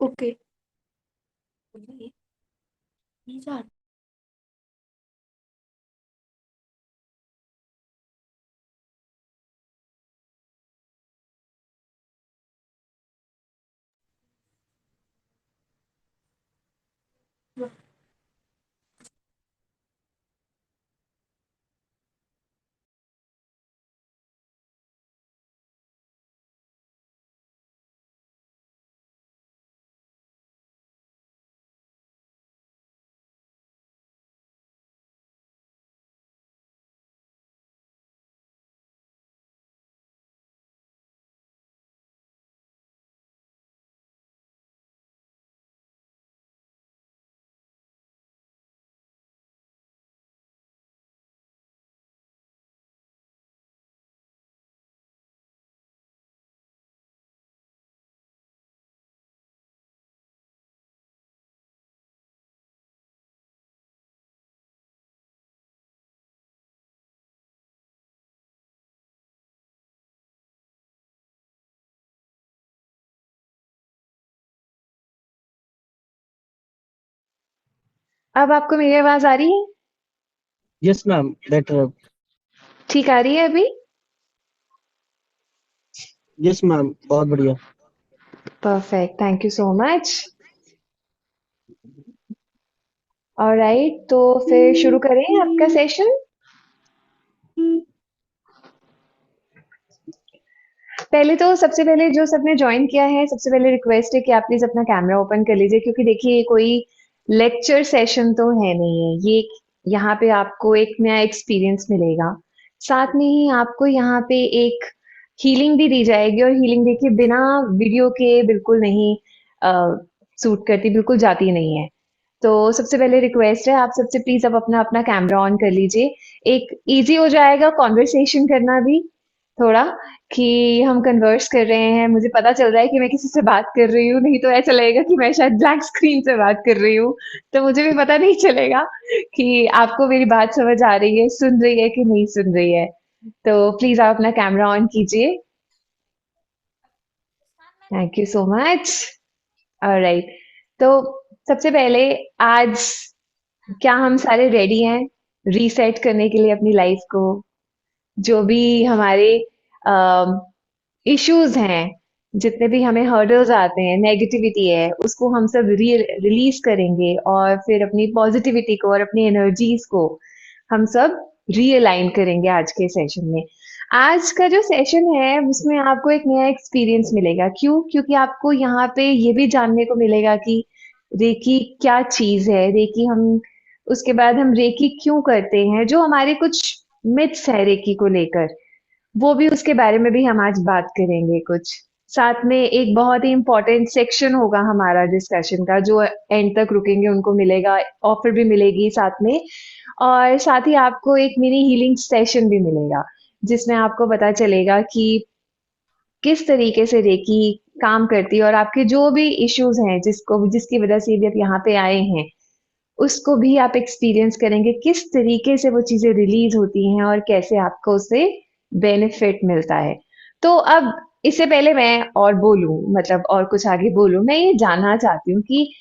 Okay. अब आपको मेरी आवाज आ रही है? Yes ma'am, better. ठीक आ रही है अभी? यस मैम, बहुत बढ़िया। Perfect, thank you so much. Alright, तो फिर शुरू करें आपका सेशन। पहले तो सबसे पहले जो सबने ज्वाइन किया है, सबसे पहले रिक्वेस्ट है कि आप प्लीज अपना कैमरा ओपन कर लीजिए, क्योंकि देखिए ये कोई लेक्चर सेशन तो है नहीं है ये। यहाँ पे आपको एक नया एक्सपीरियंस मिलेगा। साथ में ही आपको यहाँ पे एक हीलिंग भी दी जाएगी, और हीलिंग देखिए बिना वीडियो के बिल्कुल नहीं सूट करती, बिल्कुल जाती नहीं है। तो सबसे पहले रिक्वेस्ट है आप सबसे, प्लीज अब अपना अपना कैमरा ऑन कर लीजिए। एक इजी हो जाएगा कॉन्वर्सेशन करना भी थोड़ा, कि हम कन्वर्स कर रहे हैं, मुझे पता चल रहा है कि मैं किसी से बात कर रही हूँ, नहीं तो ऐसा लगेगा कि मैं शायद ब्लैक स्क्रीन से बात कर रही हूँ। तो मुझे भी पता नहीं चलेगा कि आपको मेरी बात समझ आ रही है, सुन रही है कि नहीं सुन रही है। तो प्लीज आप अपना कैमरा ऑन कीजिए। Thank you so much. Alright, तो सबसे पहले आज क्या हम सारे रेडी हैं रीसेट करने के लिए अपनी लाइफ को? जो भी हमारे इश्यूज हैं, जितने भी हमें हर्डल्स आते हैं, नेगेटिविटी है, उसको हम सब रिलीज करेंगे, और फिर अपनी पॉजिटिविटी को और अपनी एनर्जीज को हम सब रीअलाइन करेंगे आज के सेशन में। आज का जो सेशन है उसमें आपको एक नया एक्सपीरियंस मिलेगा। क्यों? क्योंकि आपको यहाँ पे ये भी जानने को मिलेगा कि रेकी क्या चीज है, रेकी हम, उसके बाद हम रेकी क्यों करते हैं, जो हमारे कुछ मिथ्स है रेकी को लेकर, वो भी उसके बारे में भी हम आज बात करेंगे कुछ। साथ में एक बहुत ही इम्पोर्टेंट सेक्शन होगा हमारा डिस्कशन का, जो एंड तक रुकेंगे उनको मिलेगा, ऑफर भी मिलेगी साथ में। और साथ ही आपको एक मिनी हीलिंग सेशन भी मिलेगा, जिसमें आपको पता चलेगा कि किस तरीके से रेकी काम करती है, और आपके जो भी इश्यूज हैं जिसको जिसकी वजह से भी आप यहाँ पे आए हैं, उसको भी आप एक्सपीरियंस करेंगे, किस तरीके से वो चीजें रिलीज होती हैं और कैसे आपको उससे बेनिफिट मिलता है। तो अब इससे पहले मैं और बोलूं, मतलब और कुछ आगे बोलूं, मैं ये जानना चाहती हूँ कि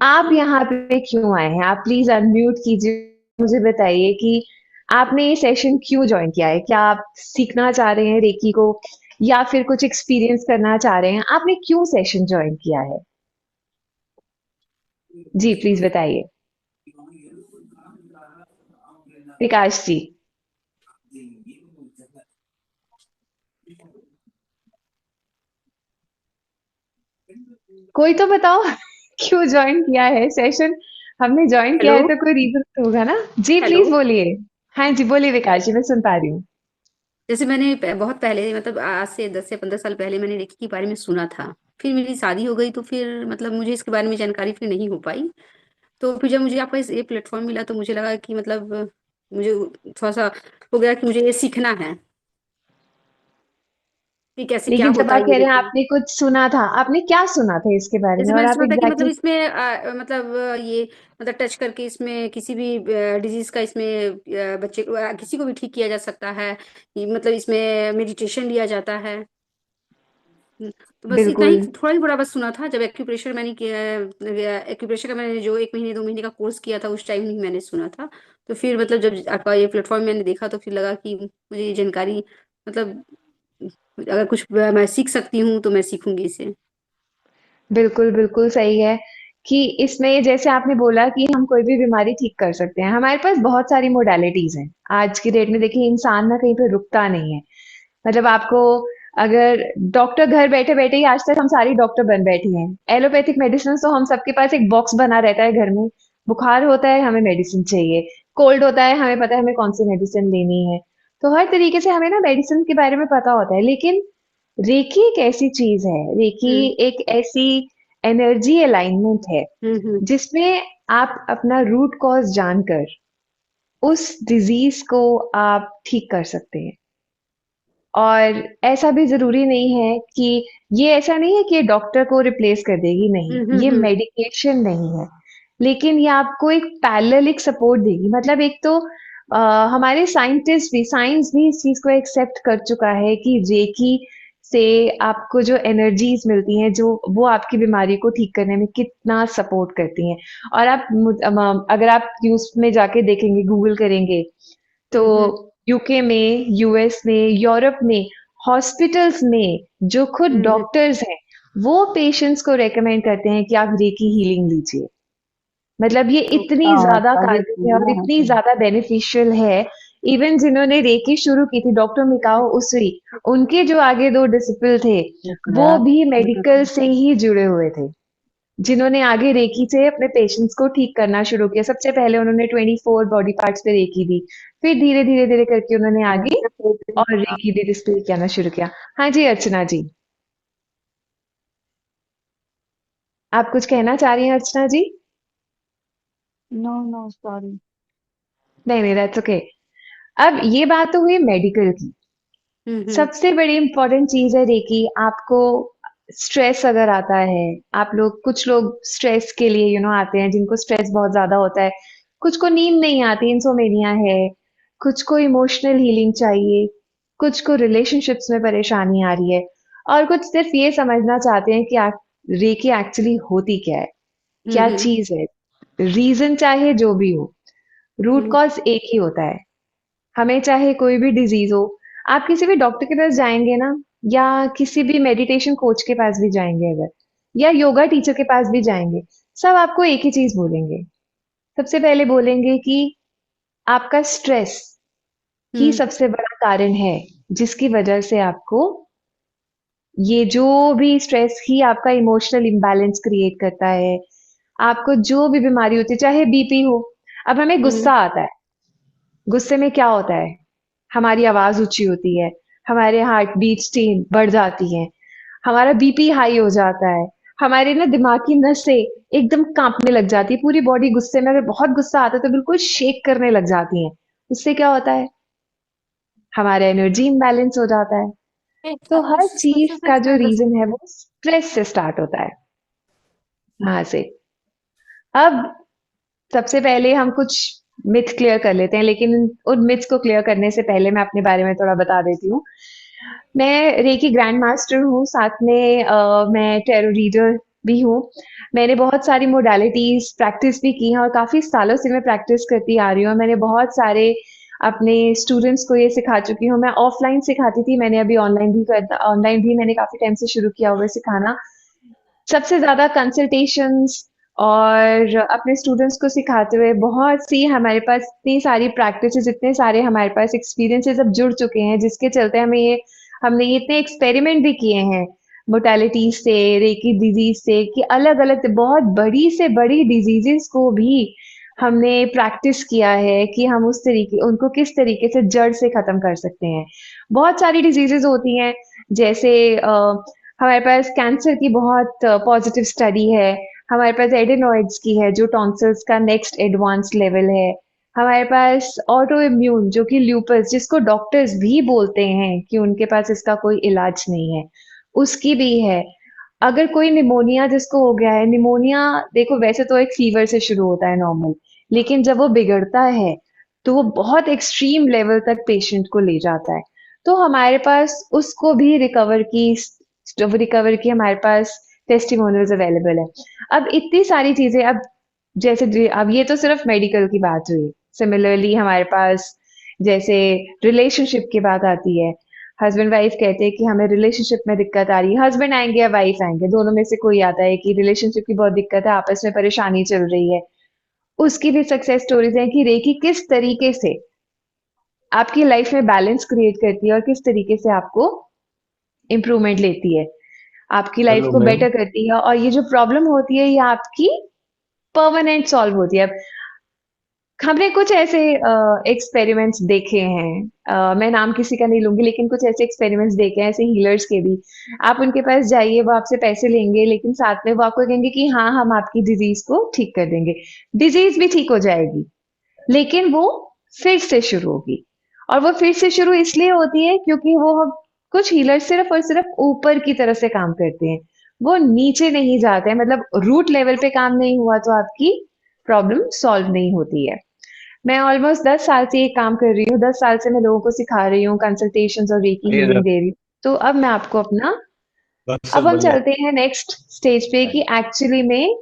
आप यहाँ पे क्यों आए हैं। आप प्लीज अनम्यूट कीजिए, मुझे बताइए कि आपने ये सेशन क्यों ज्वाइन किया है। क्या आप सीखना चाह रहे हैं रेकी को, या फिर कुछ एक्सपीरियंस करना चाह रहे हैं? आपने क्यों सेशन ज्वाइन किया है? जी प्लीज बताइए, विकास जी। कोई तो बताओ क्यों ज्वाइन किया है सेशन? हमने ज्वाइन किया हेलो। है तो कोई रीजन तो होगा ना। जी हेलो। प्लीज बोलिए। हाँ जी बोलिए विकास जी, मैं सुन पा रही हूँ। जैसे मैंने बहुत पहले, मतलब आज से 10 से 15 साल पहले मैंने रेकी के बारे में सुना था। फिर मेरी शादी हो गई तो फिर मतलब मुझे इसके बारे में जानकारी फिर नहीं हो पाई। तो फिर जब मुझे आपका ये प्लेटफॉर्म मिला तो मुझे लगा कि मतलब मुझे थोड़ा-सा हो गया कि मुझे ये सीखना है कि कैसे क्या लेकिन जब होता है आप ये कह रहे हैं रेकी। आपने कुछ सुना था, आपने क्या सुना था इसके बारे जैसे में, और मैंने आप सुना था कि मतलब एग्जैक्टली इसमें मतलब ये मतलब टच करके इसमें किसी भी डिजीज का इसमें बच्चे को किसी को भी ठीक किया जा सकता है। मतलब इसमें मेडिटेशन लिया जाता है। तो बस इतना ही, बिल्कुल। थोड़ा ही बड़ा बस सुना था। जब एक्यूप्रेशर मैंने किया, एक्यूप्रेशर का मैंने जो 1 महीने 2 महीने का कोर्स किया था, उस टाइम ही मैंने सुना था। तो फिर मतलब जब आपका ये प्लेटफॉर्म मैंने देखा तो फिर लगा कि मुझे ये जानकारी, मतलब अगर कुछ मैं सीख सकती हूँ तो मैं सीखूंगी इसे। बिल्कुल, बिल्कुल सही है कि इसमें जैसे आपने बोला कि हम कोई भी बीमारी ठीक कर सकते हैं। हमारे पास बहुत सारी मोडालिटीज़ हैं। आज की डेट में देखिए इंसान ना कहीं पे रुकता नहीं है। मतलब आपको अगर डॉक्टर घर बैठे-बैठे ही आज तक हम सारी डॉक्टर बन बैठी हैं। एलोपैथिक मेडिसिन तो हम सबके पास एक बॉक्स बना रहता है घर में। बुखार होता है, हमें मेडिसिन चाहिए। कोल्ड होता है, हमें पता है हमें कौन-सी मेडिसिन लेनी है। तो हर तरीके से हमें ना मेडिसिन के बारे में पता होता है। लेकिन रेकी एक ऐसी चीज है, रेकी हम्म एक ऐसी एनर्जी अलाइनमेंट है हम्म। जिसमें आप अपना रूट कॉज जानकर उस डिजीज को आप ठीक कर सकते हैं। और ऐसा भी जरूरी नहीं है कि ये ऐसा नहीं है कि ये डॉक्टर को रिप्लेस कर देगी, नहीं, ये हम्म। मेडिकेशन नहीं है। लेकिन ये आपको एक पैरेलल एक सपोर्ट देगी। मतलब एक तो हमारे साइंटिस्ट भी, साइंस भी इस चीज को एक्सेप्ट कर चुका है कि रेकी से आपको जो एनर्जीज मिलती हैं, जो वो आपकी बीमारी को ठीक करने में कितना सपोर्ट करती हैं। और आप अगर आप न्यूज में जाके देखेंगे, गूगल करेंगे, तो हम्म यूके में, यूएस में, यूरोप में, हॉस्पिटल्स में जो खुद हम्म। डॉक्टर्स हैं, वो पेशेंट्स को रेकमेंड करते हैं कि आप रेकी हीलिंग लीजिए। मतलब ये इतनी ओके। ज्यादा काफी कारगर है और सुना है इतनी ज्यादा बेनिफिशियल है। इवन जिन्होंने रेकी शुरू की थी, डॉक्टर मिकाओ उसरी, उनके जो आगे दो डिसिपल थे, वो यार। भी मेडिकल से ही जुड़े हुए थे, जिन्होंने आगे रेकी से अपने पेशेंट्स को ठीक करना शुरू किया। सबसे पहले उन्होंने 24 बॉडी पार्ट्स पे रेकी दी, फिर धीरे धीरे धीरे करके उन्होंने आगे और रेकी भी डिस्प्ले करना शुरू किया। हाँ जी अर्चना जी, आप कुछ कहना चाह रही हैं Archana ji? No no sorry. नहीं नहीं, दैट्स ओके। अब ये बात तो हुई मेडिकल की। हम्म। सबसे बड़ी इंपॉर्टेंट चीज है रेकी, आपको स्ट्रेस अगर आता है, आप लोग, कुछ लोग स्ट्रेस के लिए आते हैं जिनको स्ट्रेस बहुत ज्यादा होता है, कुछ को नींद नहीं आती, इंसोमेनिया है, कुछ को इमोशनल हीलिंग चाहिए, कुछ को रिलेशनशिप्स में परेशानी आ रही है, और कुछ सिर्फ ये समझना चाहते हैं कि रेकी एक्चुअली होती क्या है, क्या हम्म चीज है। रीजन चाहे जो भी हो, रूट हम्म कॉज एक ही होता है। हमें चाहे कोई भी डिजीज हो, आप किसी भी डॉक्टर के पास जाएंगे ना, या किसी भी मेडिटेशन कोच के पास भी जाएंगे अगर, या योगा टीचर के पास भी जाएंगे, सब आपको एक ही चीज बोलेंगे। सबसे पहले बोलेंगे कि आपका स्ट्रेस ही हम्म सबसे बड़ा कारण है, जिसकी वजह से आपको ये जो भी स्ट्रेस ही आपका इमोशनल इम्बैलेंस क्रिएट करता है। आपको जो भी बीमारी होती है, चाहे बीपी हो, अब हमें हम्म गुस्सा आता है, गुस्से में क्या होता है, हमारी आवाज ऊंची होती है, हमारे हार्ट बीट्स तेज बढ़ जाती हैं, हमारा बीपी हाई हो जाता है, हमारे ना दिमाग की नसें एकदम कांपने लग जाती है, पूरी बॉडी गुस्से में, अगर बहुत गुस्सा आता है तो बिल्कुल शेक करने लग जाती है। उससे क्या होता है, हमारा एनर्जी इम्बैलेंस हो जाता है। तो हर चीज का जो रीजन है वो स्ट्रेस से स्टार्ट होता है, वहां से। अब सबसे पहले हम कुछ मिथ क्लियर कर लेते हैं, लेकिन उन मिथ्स को क्लियर करने से पहले मैं अपने बारे में थोड़ा बता देती हूँ। मैं रेकी ग्रैंड मास्टर हूँ, साथ में मैं टैरो रीडर भी हूँ। मैंने बहुत सारी मोडालिटीज प्रैक्टिस भी की हैं और काफी सालों से मैं प्रैक्टिस करती आ रही हूँ। मैंने बहुत सारे अपने स्टूडेंट्स को ये सिखा चुकी हूँ। मैं ऑफलाइन सिखाती थी, मैंने अभी ऑनलाइन भी मैंने काफी टाइम से शुरू किया हुआ है सिखाना। सबसे ज्यादा कंसल्टेशंस और अपने स्टूडेंट्स को सिखाते हुए बहुत सी हमारे पास इतनी सारी प्रैक्टिसेस, इतने सारे हमारे पास एक्सपीरियंसेस अब जुड़ चुके हैं, जिसके चलते हमने ये इतने एक्सपेरिमेंट भी किए हैं मोर्टेलिटी से, रेकी डिजीज से, कि अलग अलग बहुत बड़ी से बड़ी डिजीजेस को भी हमने प्रैक्टिस किया है कि हम उस तरीके उनको किस तरीके से जड़ से खत्म कर सकते हैं। बहुत सारी डिजीजेस होती हैं, जैसे हमारे पास कैंसर की बहुत पॉजिटिव स्टडी है, हमारे पास एडेनॉइड्स की है जो टॉन्सिल्स का नेक्स्ट एडवांस लेवल है, हमारे पास ऑटो इम्यून जो कि ल्यूपस, जिसको डॉक्टर्स भी बोलते हैं कि उनके पास इसका कोई इलाज नहीं है, उसकी भी है। अगर कोई निमोनिया जिसको हो गया है, निमोनिया देखो वैसे तो एक फीवर से शुरू होता है नॉर्मल, लेकिन जब वो बिगड़ता है तो वो बहुत एक्सट्रीम लेवल तक पेशेंट को ले जाता है। तो हमारे पास उसको भी रिकवर की जब रिकवर की हमारे पास टेस्टिमोनियल्स अवेलेबल है। अब इतनी सारी चीजें, अब अब ये तो सिर्फ मेडिकल की बात हुई। सिमिलरली हमारे पास जैसे रिलेशनशिप की बात आती है, हस्बैंड वाइफ कहते हैं कि हमें रिलेशनशिप में दिक्कत आ रही है, हस्बैंड आएंगे या वाइफ आएंगे, दोनों में से कोई आता है कि रिलेशनशिप की बहुत दिक्कत है, आपस में परेशानी चल रही है। उसकी भी सक्सेस स्टोरीज हैं कि रेकी किस तरीके से आपकी लाइफ में बैलेंस क्रिएट करती है और किस तरीके से आपको इम्प्रूवमेंट लेती है, आपकी लाइफ हेलो को मैम। बेटर करती है, और ये जो प्रॉब्लम होती है ये आपकी परमानेंट सॉल्व होती है। अब हमने कुछ ऐसे एक्सपेरिमेंट्स देखे हैं, मैं नाम किसी का नहीं लूंगी, लेकिन कुछ ऐसे एक्सपेरिमेंट्स देखे हैं ऐसे हीलर्स के भी। आप उनके पास जाइए, वो आपसे पैसे लेंगे, लेकिन साथ में वो आपको कहेंगे कि हाँ, हम आपकी डिजीज को ठीक कर देंगे। डिजीज भी ठीक हो जाएगी, लेकिन वो फिर से शुरू होगी। और वो फिर से शुरू इसलिए होती है क्योंकि कुछ हीलर सिर्फ और सिर्फ ऊपर की तरफ से काम करते हैं, वो नीचे नहीं जाते हैं। मतलब रूट लेवल पे काम नहीं हुआ तो आपकी प्रॉब्लम सॉल्व नहीं होती है। मैं ऑलमोस्ट 10 साल से ये काम कर रही हूँ, 10 साल से मैं लोगों को सिखा रही हूँ, कंसल्टेशंस और रेकी ये हीलिंग दे रही हूँ। तो अब मैं आपको अपना, बस अब सब हम बढ़िया। चलते हैं नेक्स्ट स्टेज पे कि एक्चुअली में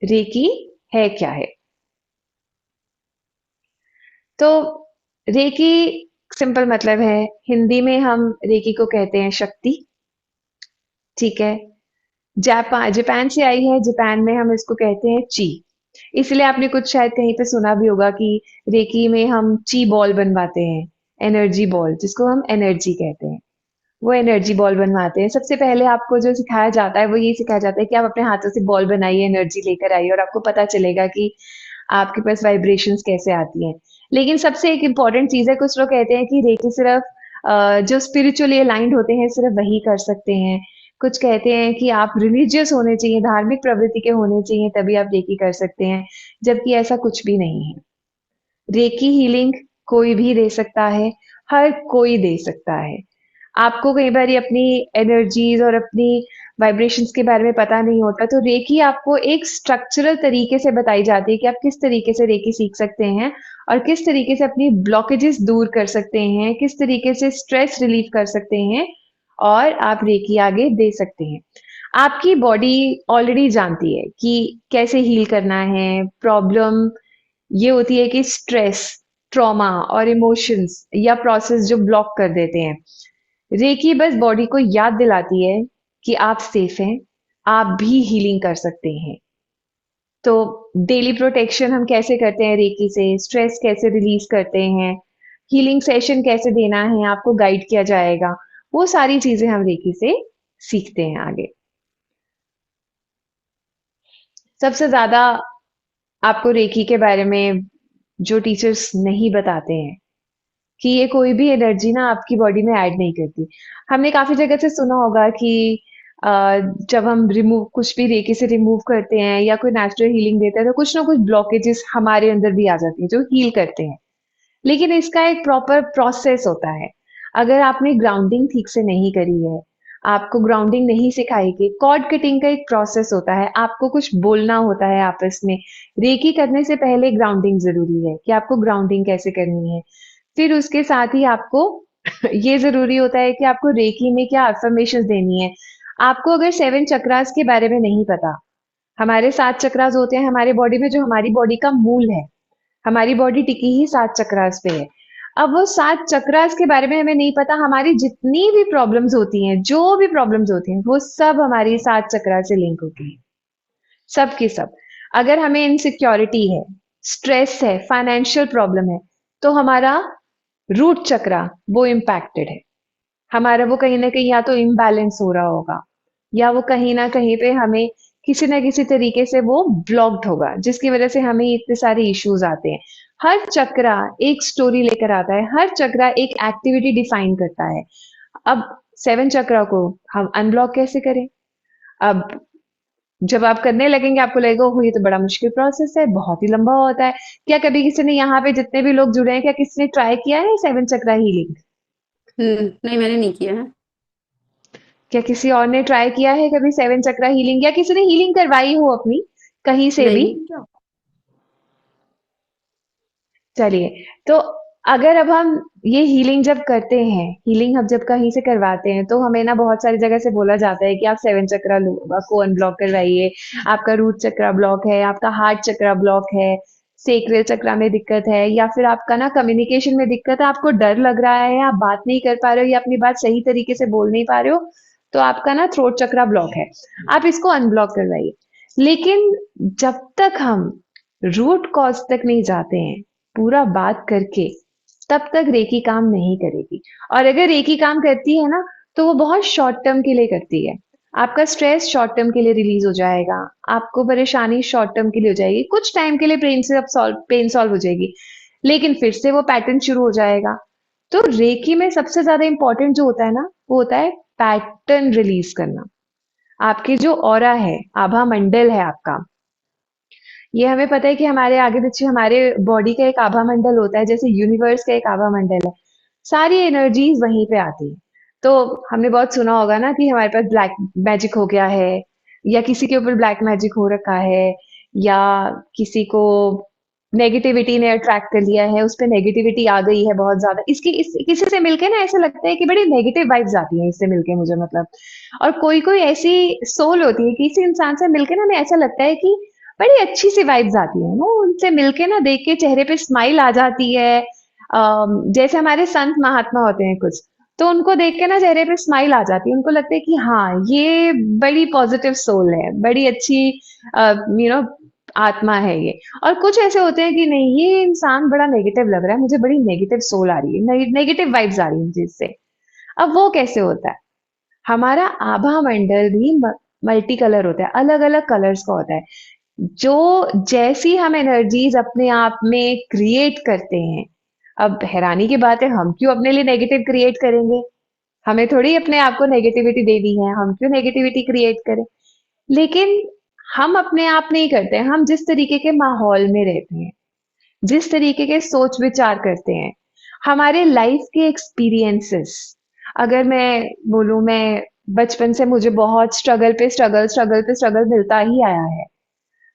रेकी है क्या है। तो रेकी सिंपल मतलब है, हिंदी में हम रेकी को कहते हैं शक्ति, ठीक है। जापान से आई है, जापान में हम इसको कहते हैं ची। इसलिए आपने कुछ शायद कहीं पे सुना भी होगा कि रेकी में हम ची बॉल बनवाते हैं, एनर्जी बॉल, जिसको हम एनर्जी कहते हैं। वो एनर्जी बॉल बनवाते हैं। सबसे पहले आपको जो सिखाया जाता है वो ये सिखाया जाता है कि आप अपने हाथों से बॉल बनाइए, एनर्जी लेकर आइए, और आपको पता चलेगा कि आपके पास वाइब्रेशंस कैसे आती हैं। लेकिन सबसे एक इम्पॉर्टेंट चीज है, कुछ लोग कहते हैं कि रेकी सिर्फ जो स्पिरिचुअली अलाइंड होते हैं सिर्फ वही कर सकते हैं। कुछ कहते हैं कि आप रिलीजियस होने चाहिए, धार्मिक प्रवृत्ति के होने चाहिए, तभी आप रेकी कर सकते हैं, जबकि ऐसा कुछ भी नहीं है। रेकी हीलिंग कोई भी दे सकता है, हर कोई दे सकता है। आपको कई बार अपनी एनर्जीज और अपनी वाइब्रेशंस के बारे में पता नहीं होता, तो रेकी आपको एक स्ट्रक्चरल तरीके से बताई जाती है कि आप किस तरीके से रेकी सीख सकते हैं और किस तरीके से अपनी ब्लॉकेजेस दूर कर सकते हैं, किस तरीके से स्ट्रेस रिलीव कर सकते हैं, और आप रेकी आगे दे सकते हैं। आपकी बॉडी ऑलरेडी जानती है कि कैसे हील करना है। प्रॉब्लम ये होती है कि स्ट्रेस, ट्रॉमा और इमोशंस या प्रोसेस जो ब्लॉक कर देते हैं, रेकी बस बॉडी को याद दिलाती है कि आप सेफ हैं, आप भी हीलिंग कर सकते हैं। तो डेली प्रोटेक्शन हम कैसे करते हैं रेकी से, स्ट्रेस कैसे रिलीज करते हैं, हीलिंग सेशन कैसे देना है, आपको गाइड किया जाएगा। वो सारी चीजें हम रेकी से सीखते हैं आगे। सबसे ज्यादा आपको रेकी के बारे में जो टीचर्स नहीं बताते हैं कि ये कोई भी एनर्जी ना आपकी बॉडी में ऐड नहीं करती। हमने काफी जगह से सुना होगा कि जब हम रिमूव कुछ भी रेकी से रिमूव करते हैं या कोई नेचुरल हीलिंग देता है, तो कुछ ना कुछ ब्लॉकेजेस हमारे अंदर भी आ जाती है जो हील करते हैं। लेकिन इसका एक प्रॉपर प्रोसेस होता है। अगर आपने ग्राउंडिंग ठीक से नहीं करी है, आपको ग्राउंडिंग नहीं सिखाई गई, कॉर्ड कटिंग का एक प्रोसेस होता है, आपको कुछ बोलना होता है आपस में। रेकी करने से पहले ग्राउंडिंग जरूरी है कि आपको ग्राउंडिंग कैसे करनी है। फिर उसके साथ ही आपको ये जरूरी होता है कि आपको रेकी में क्या अफर्मेशंस देनी है। आपको अगर 7 चक्रास के बारे में नहीं पता, हमारे 7 चक्रास होते हैं हमारे बॉडी में, जो हमारी बॉडी का मूल है। हमारी बॉडी टिकी ही 7 चक्रास पे है। अब वो 7 चक्रास के बारे में हमें नहीं पता, हमारी जितनी भी प्रॉब्लम्स होती हैं, जो भी प्रॉब्लम्स होती हैं, वो सब हमारी 7 चक्रास से लिंक होती है, सब की सब। अगर हमें इनसिक्योरिटी है, स्ट्रेस है, फाइनेंशियल प्रॉब्लम है, तो हमारा रूट चक्रा वो इम्पैक्टेड है। हमारा वो कहीं ना कहीं या तो इम्बैलेंस हो रहा होगा, या वो कहीं ना कहीं पे हमें किसी ना किसी तरीके से वो ब्लॉक्ड होगा, जिसकी वजह से हमें इतने सारे इश्यूज आते हैं। हर चक्रा एक स्टोरी लेकर आता है, हर चक्रा एक एक्टिविटी डिफाइन करता है। अब 7 चक्रा को हम अनब्लॉक कैसे करें? अब जब आप करने लगेंगे आपको लगेगा ओह ये तो बड़ा मुश्किल प्रोसेस है, बहुत ही लंबा होता है। क्या कभी किसी ने, यहाँ पे जितने भी लोग जुड़े हैं, क्या किसी ने ट्राई किया है 7 चक्रा हीलिंग? नहीं, मैंने नहीं किया है। क्या किसी और ने ट्राई किया है कभी 7 चक्रा हीलिंग, या किसी ने हीलिंग करवाई हो अपनी कहीं से भी? नहीं। चलिए, तो अगर अब हम ये हीलिंग जब करते हैं, हीलिंग हम जब कहीं से करवाते हैं, तो हमें ना बहुत सारी जगह से बोला जाता है कि आप 7 चक्रा को अनब्लॉक करवाइए, आपका रूट चक्रा ब्लॉक है, आपका हार्ट चक्रा ब्लॉक है, सेक्रल चक्रा में दिक्कत है, या फिर आपका ना कम्युनिकेशन में दिक्कत है, आपको डर लग रहा है, आप बात नहीं कर पा रहे हो या अपनी बात सही तरीके से बोल नहीं पा रहे हो, तो आपका ना थ्रोट चक्रा ब्लॉक है, आप इसको अनब्लॉक करवाइए। लेकिन जब तक हम रूट कॉज तक नहीं जाते हैं पूरा बात करके, तब तक रेकी काम नहीं करेगी। और अगर रेकी काम करती है ना, तो वो बहुत शॉर्ट टर्म के लिए करती है। आपका स्ट्रेस शॉर्ट टर्म के लिए रिलीज हो जाएगा, आपको परेशानी शॉर्ट टर्म के लिए हो जाएगी, कुछ टाइम के लिए पेन सॉल्व हो जाएगी, लेकिन फिर से वो पैटर्न शुरू हो जाएगा। तो रेकी में सबसे ज्यादा इंपॉर्टेंट जो होता है ना, वो होता है पैटर्न रिलीज करना। आपके जो ऑरा है, आभा मंडल है आपका, ये हमें पता है कि हमारे आगे पीछे हमारे बॉडी का एक आभा मंडल होता है, जैसे यूनिवर्स का एक आभा मंडल है, सारी एनर्जीज वहीं पे आती है। तो हमने बहुत सुना होगा ना कि हमारे पास ब्लैक मैजिक हो गया है, या किसी के ऊपर ब्लैक मैजिक हो रखा है, या किसी को नेगेटिविटी ने अट्रैक्ट कर लिया है, उस पर नेगेटिविटी आ गई है बहुत ज्यादा, किसी से मिलके ना ऐसा लगता है कि बड़ी नेगेटिव वाइब्स आती हैं इससे मिलके मुझे, मतलब। और कोई कोई ऐसी सोल होती है, किसी इंसान से मिलके ना हमें ऐसा लगता है कि बड़ी अच्छी सी वाइब्स आती है, वो उनसे मिलके ना देख के चेहरे पे स्माइल आ जाती है। जैसे हमारे संत महात्मा होते हैं कुछ, तो उनको देख के ना चेहरे पे स्माइल आ जाती है, उनको लगता है कि हाँ, ये बड़ी पॉजिटिव सोल है, बड़ी अच्छी आत्मा है ये। और कुछ ऐसे होते हैं कि नहीं, ये इंसान बड़ा नेगेटिव लग रहा है, मुझे बड़ी नेगेटिव सोल आ रही है, नेगेटिव वाइब्स आ रही है मुझे इससे। अब वो कैसे होता है? हमारा आभा मंडल भी मल्टी कलर होता है, अलग अलग कलर्स का होता है। जो जैसी हम एनर्जीज अपने आप में क्रिएट करते हैं, अब हैरानी की बात है, हम क्यों अपने लिए नेगेटिव क्रिएट करेंगे? हमें थोड़ी अपने आप को नेगेटिविटी देनी है, हम क्यों नेगेटिविटी क्रिएट करें? लेकिन हम अपने आप नहीं करते हैं, हम जिस तरीके के माहौल में रहते हैं, जिस तरीके के सोच विचार करते हैं, हमारे लाइफ के एक्सपीरियंसेस, अगर मैं बोलूं, मैं बचपन से मुझे बहुत स्ट्रगल मिलता ही आया है,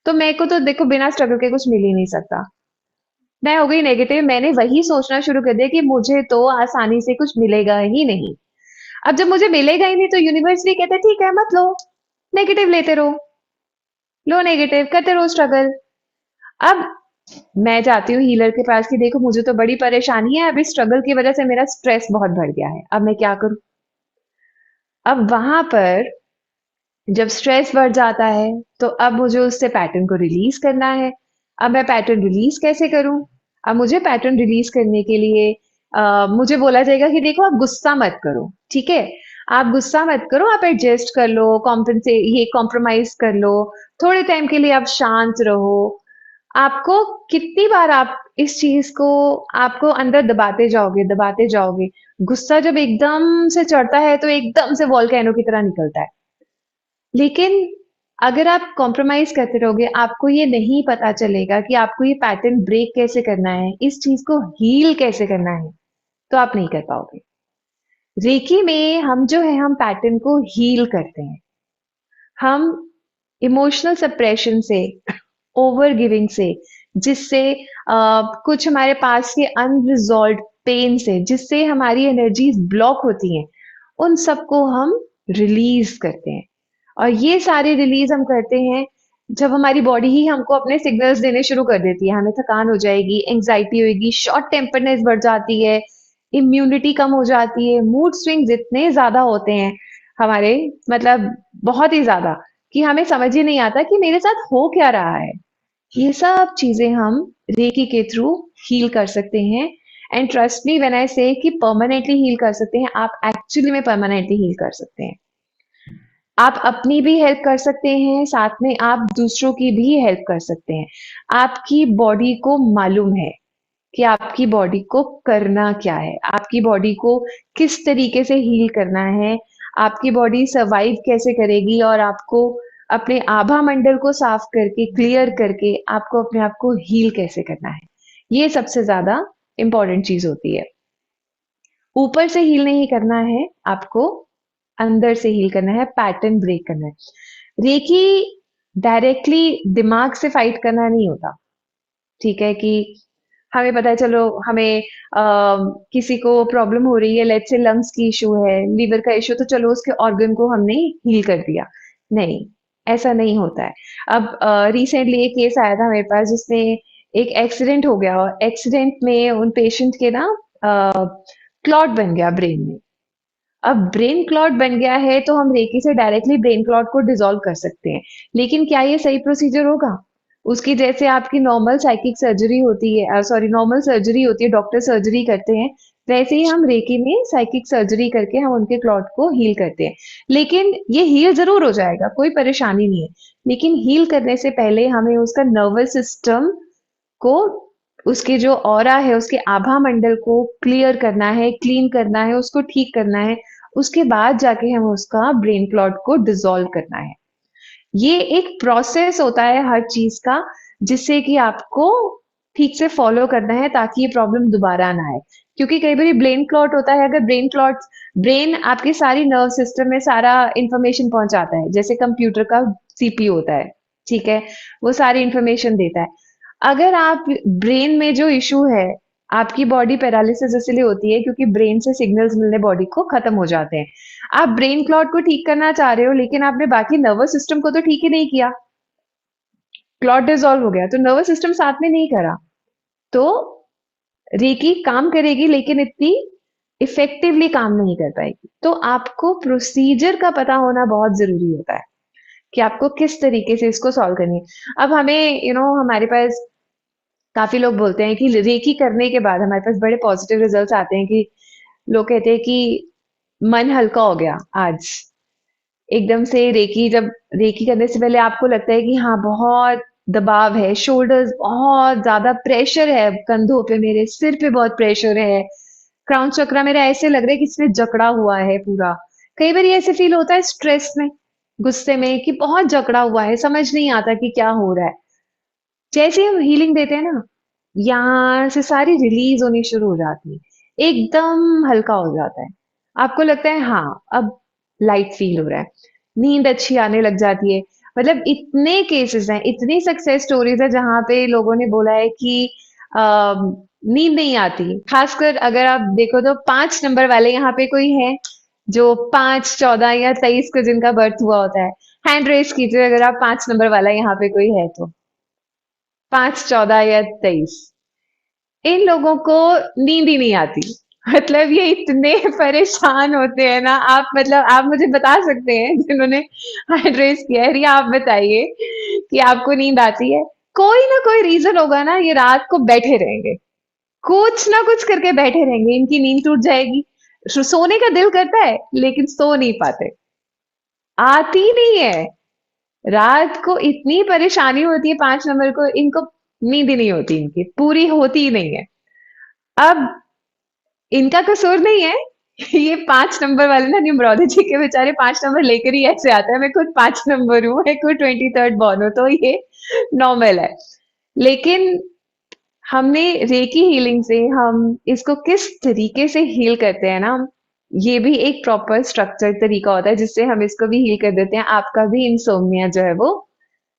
तो मेरे को तो देखो बिना स्ट्रगल के कुछ मिल ही नहीं सकता। मैं हो गई नेगेटिव, मैंने वही सोचना शुरू कर दिया कि मुझे तो आसानी से कुछ मिलेगा ही नहीं। अब जब मुझे मिलेगा ही नहीं, तो यूनिवर्स भी कहते ठीक है, मत लो, नेगेटिव लेते रहो, लो नेगेटिव करते रहो स्ट्रगल। अब मैं जाती हूँ हीलर के पास कि देखो मुझे तो बड़ी परेशानी है, अब इस स्ट्रगल की वजह से मेरा स्ट्रेस बहुत बढ़ गया है, अब मैं क्या करूं? अब वहां पर जब स्ट्रेस बढ़ जाता है, तो अब मुझे उससे पैटर्न को रिलीज करना है। अब मैं पैटर्न रिलीज कैसे करूं? अब मुझे पैटर्न रिलीज करने के लिए मुझे बोला जाएगा कि देखो, आप गुस्सा मत करो, ठीक है, आप गुस्सा मत करो, आप एडजस्ट कर लो, ये कॉम्प्रोमाइज कर लो, थोड़े टाइम के लिए आप शांत रहो। आपको कितनी बार आप इस चीज को आपको अंदर दबाते जाओगे? गुस्सा जब एकदम से चढ़ता है, तो एकदम से वॉल्केनो की तरह निकलता है। लेकिन अगर आप कॉम्प्रोमाइज करते रहोगे, आपको ये नहीं पता चलेगा कि आपको ये पैटर्न ब्रेक कैसे करना है, इस चीज को हील कैसे करना है, तो आप नहीं कर पाओगे। रेकी में हम जो है, हम पैटर्न को हील करते हैं। हम इमोशनल सप्रेशन से, ओवर गिविंग से, जिससे कुछ हमारे पास के अनरिजॉल्व पेन से, जिससे हमारी एनर्जीज ब्लॉक होती हैं, उन सबको हम रिलीज करते हैं। और ये सारे रिलीज हम करते हैं जब हमारी बॉडी ही हमको अपने सिग्नल्स देने शुरू कर देती है। हमें थकान हो जाएगी, एंग्जाइटी होगी, शॉर्ट टेम्परनेस बढ़ जाती है, इम्यूनिटी कम हो जाती है, मूड स्विंग्स इतने ज्यादा होते हैं हमारे, मतलब बहुत ही ज्यादा, कि हमें समझ ही नहीं आता कि मेरे साथ हो क्या रहा है। ये सब चीजें हम रेकी के थ्रू हील कर सकते हैं। And trust me when I से कि परमानेंटली हील कर सकते हैं, आप एक्चुअली में परमानेंटली हील कर सकते हैं। आप अपनी भी हेल्प कर सकते हैं, साथ में आप दूसरों की भी हेल्प कर सकते हैं। आपकी बॉडी को मालूम है कि आपकी बॉडी को करना क्या है, आपकी बॉडी को किस तरीके से हील करना है, आपकी बॉडी सर्वाइव कैसे करेगी, और आपको अपने आभा मंडल को साफ करके, क्लियर करके, आपको अपने आप को हील कैसे करना है। ये सबसे ज्यादा इंपॉर्टेंट चीज होती है। ऊपर से हील नहीं करना है आपको, अंदर से हील करना है, पैटर्न ब्रेक करना है। रेकी डायरेक्टली दिमाग से फाइट करना नहीं होता, ठीक है, कि हमें पता है चलो हमें किसी को प्रॉब्लम हो रही है, लेट्स से लंग्स की इशू है, लीवर का इशू, तो चलो उसके ऑर्गन को हमने हील कर दिया। नहीं, ऐसा नहीं होता है। अब रिसेंटली एक केस आया था मेरे पास जिसमें एक एक्सीडेंट हो गया और एक्सीडेंट में उन पेशेंट के ना क्लॉट बन गया ब्रेन में। अब ब्रेन क्लॉट बन गया है तो हम रेकी से डायरेक्टली ब्रेन क्लॉट को डिसॉल्व कर सकते हैं, लेकिन क्या ये सही प्रोसीजर होगा? उसकी जैसे आपकी नॉर्मल साइकिक सर्जरी होती है, सॉरी नॉर्मल सर्जरी होती है, डॉक्टर सर्जरी करते हैं, वैसे ही हम रेकी में साइकिक सर्जरी करके हम उनके क्लॉट को हील करते हैं। लेकिन ये हील जरूर हो जाएगा, कोई परेशानी नहीं है, लेकिन हील करने से पहले हमें उसका नर्वस सिस्टम को, उसके जो ऑरा है, उसके आभा मंडल को क्लियर करना है, क्लीन करना है, उसको ठीक करना है। उसके बाद जाके हम उसका ब्रेन क्लॉट को डिसॉल्व करना है। ये एक प्रोसेस होता है हर चीज का, जिससे कि आपको ठीक से फॉलो करना है ताकि ये प्रॉब्लम दोबारा ना आए। क्योंकि कई बार ब्रेन क्लॉट होता है, अगर ब्रेन आपकी सारी नर्व सिस्टम में सारा इंफॉर्मेशन पहुंचाता है, जैसे कंप्यूटर का सीपीयू होता है, ठीक है, वो सारी इंफॉर्मेशन देता है। अगर आप ब्रेन में जो इशू है, आपकी बॉडी पैरालिसिस इसलिए होती है क्योंकि ब्रेन से सिग्नल्स मिलने बॉडी को खत्म हो जाते हैं। आप ब्रेन क्लॉट को ठीक करना चाह रहे हो, लेकिन आपने बाकी नर्वस सिस्टम को तो ठीक ही नहीं किया, क्लॉट डिसॉल्व हो गया तो नर्वस सिस्टम साथ में नहीं करा, तो रेकी काम करेगी लेकिन इतनी इफेक्टिवली काम नहीं कर पाएगी। तो आपको प्रोसीजर का पता होना बहुत जरूरी होता है कि आपको किस तरीके से इसको सॉल्व करनी है। अब हमें हमारे पास काफी लोग बोलते हैं कि रेकी करने के बाद हमारे पास बड़े पॉजिटिव रिजल्ट्स आते हैं, कि लोग कहते हैं कि मन हल्का हो गया आज एकदम से। जब रेकी करने से पहले आपको लगता है कि हाँ बहुत दबाव है, शोल्डर्स बहुत ज्यादा प्रेशर है, कंधों पे, मेरे सिर पे बहुत प्रेशर है, क्राउन चक्रा मेरा ऐसे लग रहा है कि इसमें जकड़ा हुआ है पूरा। कई बार ये ऐसे फील होता है स्ट्रेस में, गुस्से में, कि बहुत जकड़ा हुआ है, समझ नहीं आता कि क्या हो रहा है। जैसे हम हीलिंग देते हैं ना, यहाँ से सारी रिलीज होनी शुरू हो जाती है, एकदम हल्का हो जाता है, आपको लगता है हाँ अब लाइट फील हो रहा है, नींद अच्छी आने लग जाती है। मतलब इतने केसेस हैं, इतनी सक्सेस स्टोरीज है जहां पे लोगों ने बोला है कि नींद नहीं आती। खासकर अगर आप देखो तो 5 नंबर वाले यहाँ पे कोई है जो 5, 14 या 23 को जिनका बर्थ हुआ होता है? हैंड रेस कीजिए अगर आप 5 नंबर वाला यहाँ पे कोई है तो। 5, 14 या 23, इन लोगों को नींद ही नहीं आती। मतलब ये इतने परेशान होते हैं ना, आप मुझे बता सकते हैं जिन्होंने एड्रेस किया है, रिया आप बताइए कि आपको नींद आती है? कोई ना कोई रीजन होगा ना, ये रात को बैठे रहेंगे, कुछ ना कुछ करके बैठे रहेंगे, इनकी नींद टूट जाएगी, सोने का दिल करता है लेकिन सो नहीं पाते, आती नहीं है। रात को इतनी परेशानी होती है 5 नंबर को, इनको नींद ही नहीं होती, इनकी पूरी होती ही नहीं है। अब इनका कसूर नहीं है, ये 5 नंबर वाले ना न्यूमरोलॉजी के बेचारे 5 नंबर लेकर ही ऐसे आते हैं। मैं खुद 5 नंबर हूँ, मैं खुद 23rd बॉर्न हूँ, तो ये नॉर्मल है। लेकिन हमने रेकी हीलिंग से हम इसको किस तरीके से हील करते हैं ना, ये भी एक प्रॉपर स्ट्रक्चर तरीका होता है जिससे हम इसको भी हील कर देते हैं। आपका भी इंसोम्निया जो है वो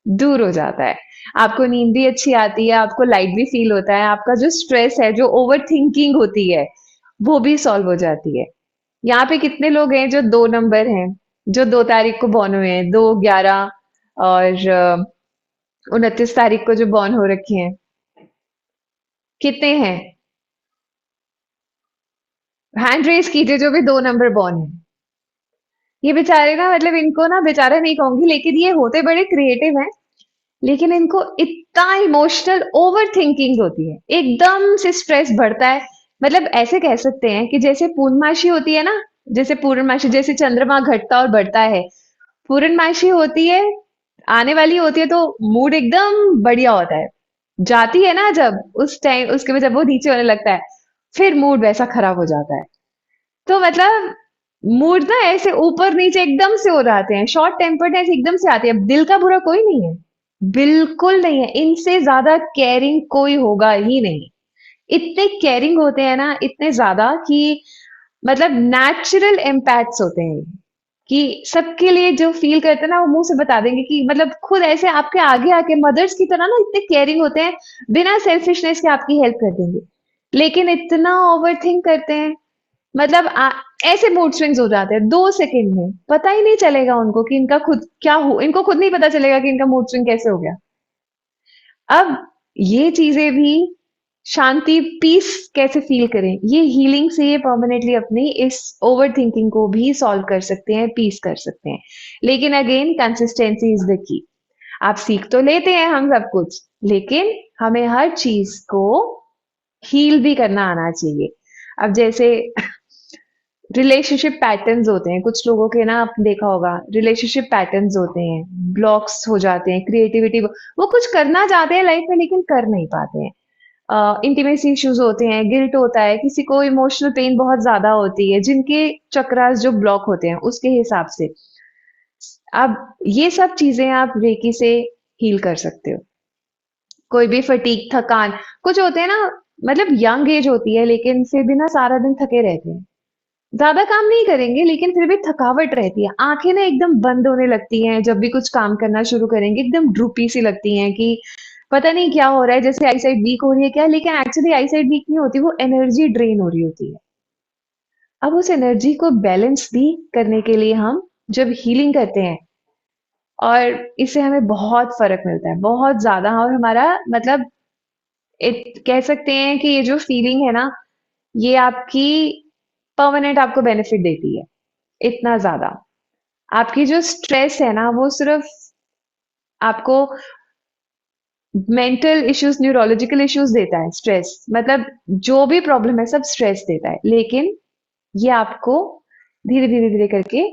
दूर हो जाता है, आपको नींद भी अच्छी आती है, आपको लाइट भी फील होता है, आपका जो स्ट्रेस है, जो ओवर थिंकिंग होती है, वो भी सॉल्व हो जाती है। यहाँ पे कितने लोग हैं जो 2 नंबर हैं, जो 2 तारीख को बॉर्न हुए हैं, 2, 11 और 29 तारीख को जो बॉर्न हो रखे हैं? कितने हैं? हैंड रेस कीजिए जो भी 2 नंबर बॉर्न है। ये बेचारे ना, मतलब इनको ना बेचारा नहीं कहूंगी, लेकिन ये होते बड़े क्रिएटिव हैं, लेकिन इनको इतना इमोशनल ओवर थिंकिंग होती है, एकदम से स्ट्रेस बढ़ता है। मतलब ऐसे कह सकते हैं कि जैसे पूर्णमासी होती है ना, जैसे पूर्णमासी, जैसे चंद्रमा घटता और बढ़ता है, पूर्णमासी होती है, आने वाली होती है तो मूड एकदम बढ़िया होता है, जाती है ना जब, उस टाइम उसके बाद जब वो नीचे होने लगता है, फिर मूड वैसा खराब हो जाता है। तो मतलब मूड ना ऐसे ऊपर नीचे एकदम से हो जाते हैं, शॉर्ट टेम्पर्डनेस एकदम से आती है। अब दिल का बुरा कोई नहीं है, बिल्कुल नहीं है, इनसे ज्यादा केयरिंग कोई होगा ही नहीं। इतने केयरिंग होते हैं ना, इतने ज्यादा कि मतलब नेचुरल एम्पैथ्स होते हैं, कि सबके लिए जो फील करते हैं ना वो मुंह से बता देंगे कि मतलब खुद ऐसे आपके आगे आके मदर्स की तरह ना इतने केयरिंग होते हैं, बिना सेल्फिशनेस के आपकी हेल्प कर देंगे। लेकिन इतना ओवर थिंक करते हैं, मतलब ऐसे मूड स्विंग्स हो जाते हैं 2 सेकंड में, पता ही नहीं चलेगा उनको कि इनका खुद क्या हो, इनको खुद नहीं पता चलेगा कि इनका मूड स्विंग कैसे हो गया। अब ये चीजें भी, शांति, पीस कैसे फील करें, ये हीलिंग से ये परमानेंटली अपनी इस ओवर थिंकिंग को भी सॉल्व कर सकते हैं, पीस कर सकते हैं। लेकिन again consistency is the key. आप सीख तो लेते हैं हम सब कुछ, लेकिन हमें हर चीज को हील भी करना आना चाहिए। अब जैसे रिलेशनशिप पैटर्न्स होते हैं कुछ लोगों के ना, आपने देखा होगा रिलेशनशिप पैटर्न्स होते हैं, ब्लॉक्स हो जाते हैं, क्रिएटिविटी, वो कुछ करना चाहते हैं लाइफ में लेकिन कर नहीं पाते हैं। इंटीमेसी इश्यूज होते हैं, गिल्ट होता है, किसी को इमोशनल पेन बहुत ज्यादा होती है, जिनके चक्रास जो ब्लॉक होते हैं उसके हिसाब से। अब ये सब चीजें आप रेकी से हील कर सकते हो। कोई भी फटीक, थकान, कुछ होते हैं ना, मतलब यंग एज होती है लेकिन फिर भी ना सारा दिन थके रहते हैं, ज्यादा काम नहीं करेंगे लेकिन फिर भी थकावट रहती है, आंखें ना एकदम बंद होने लगती हैं जब भी कुछ काम करना शुरू करेंगे, एकदम ड्रूपी सी लगती हैं कि पता नहीं क्या हो रहा है, जैसे आईसाइट वीक हो रही है क्या, लेकिन एक्चुअली आईसाइट वीक नहीं होती, वो एनर्जी ड्रेन हो रही होती है। अब उस एनर्जी को बैलेंस भी करने के लिए हम जब हीलिंग करते हैं, और इससे हमें बहुत फर्क मिलता है, बहुत ज्यादा। और हमारा मतलब कह सकते हैं कि ये जो फीलिंग है ना, ये आपकी परमानेंट आपको बेनिफिट देती है, इतना ज्यादा। आपकी जो स्ट्रेस है ना, वो सिर्फ आपको मेंटल इश्यूज, न्यूरोलॉजिकल इश्यूज देता है। स्ट्रेस मतलब जो भी प्रॉब्लम है सब स्ट्रेस देता है, लेकिन ये आपको धीरे धीरे धीरे करके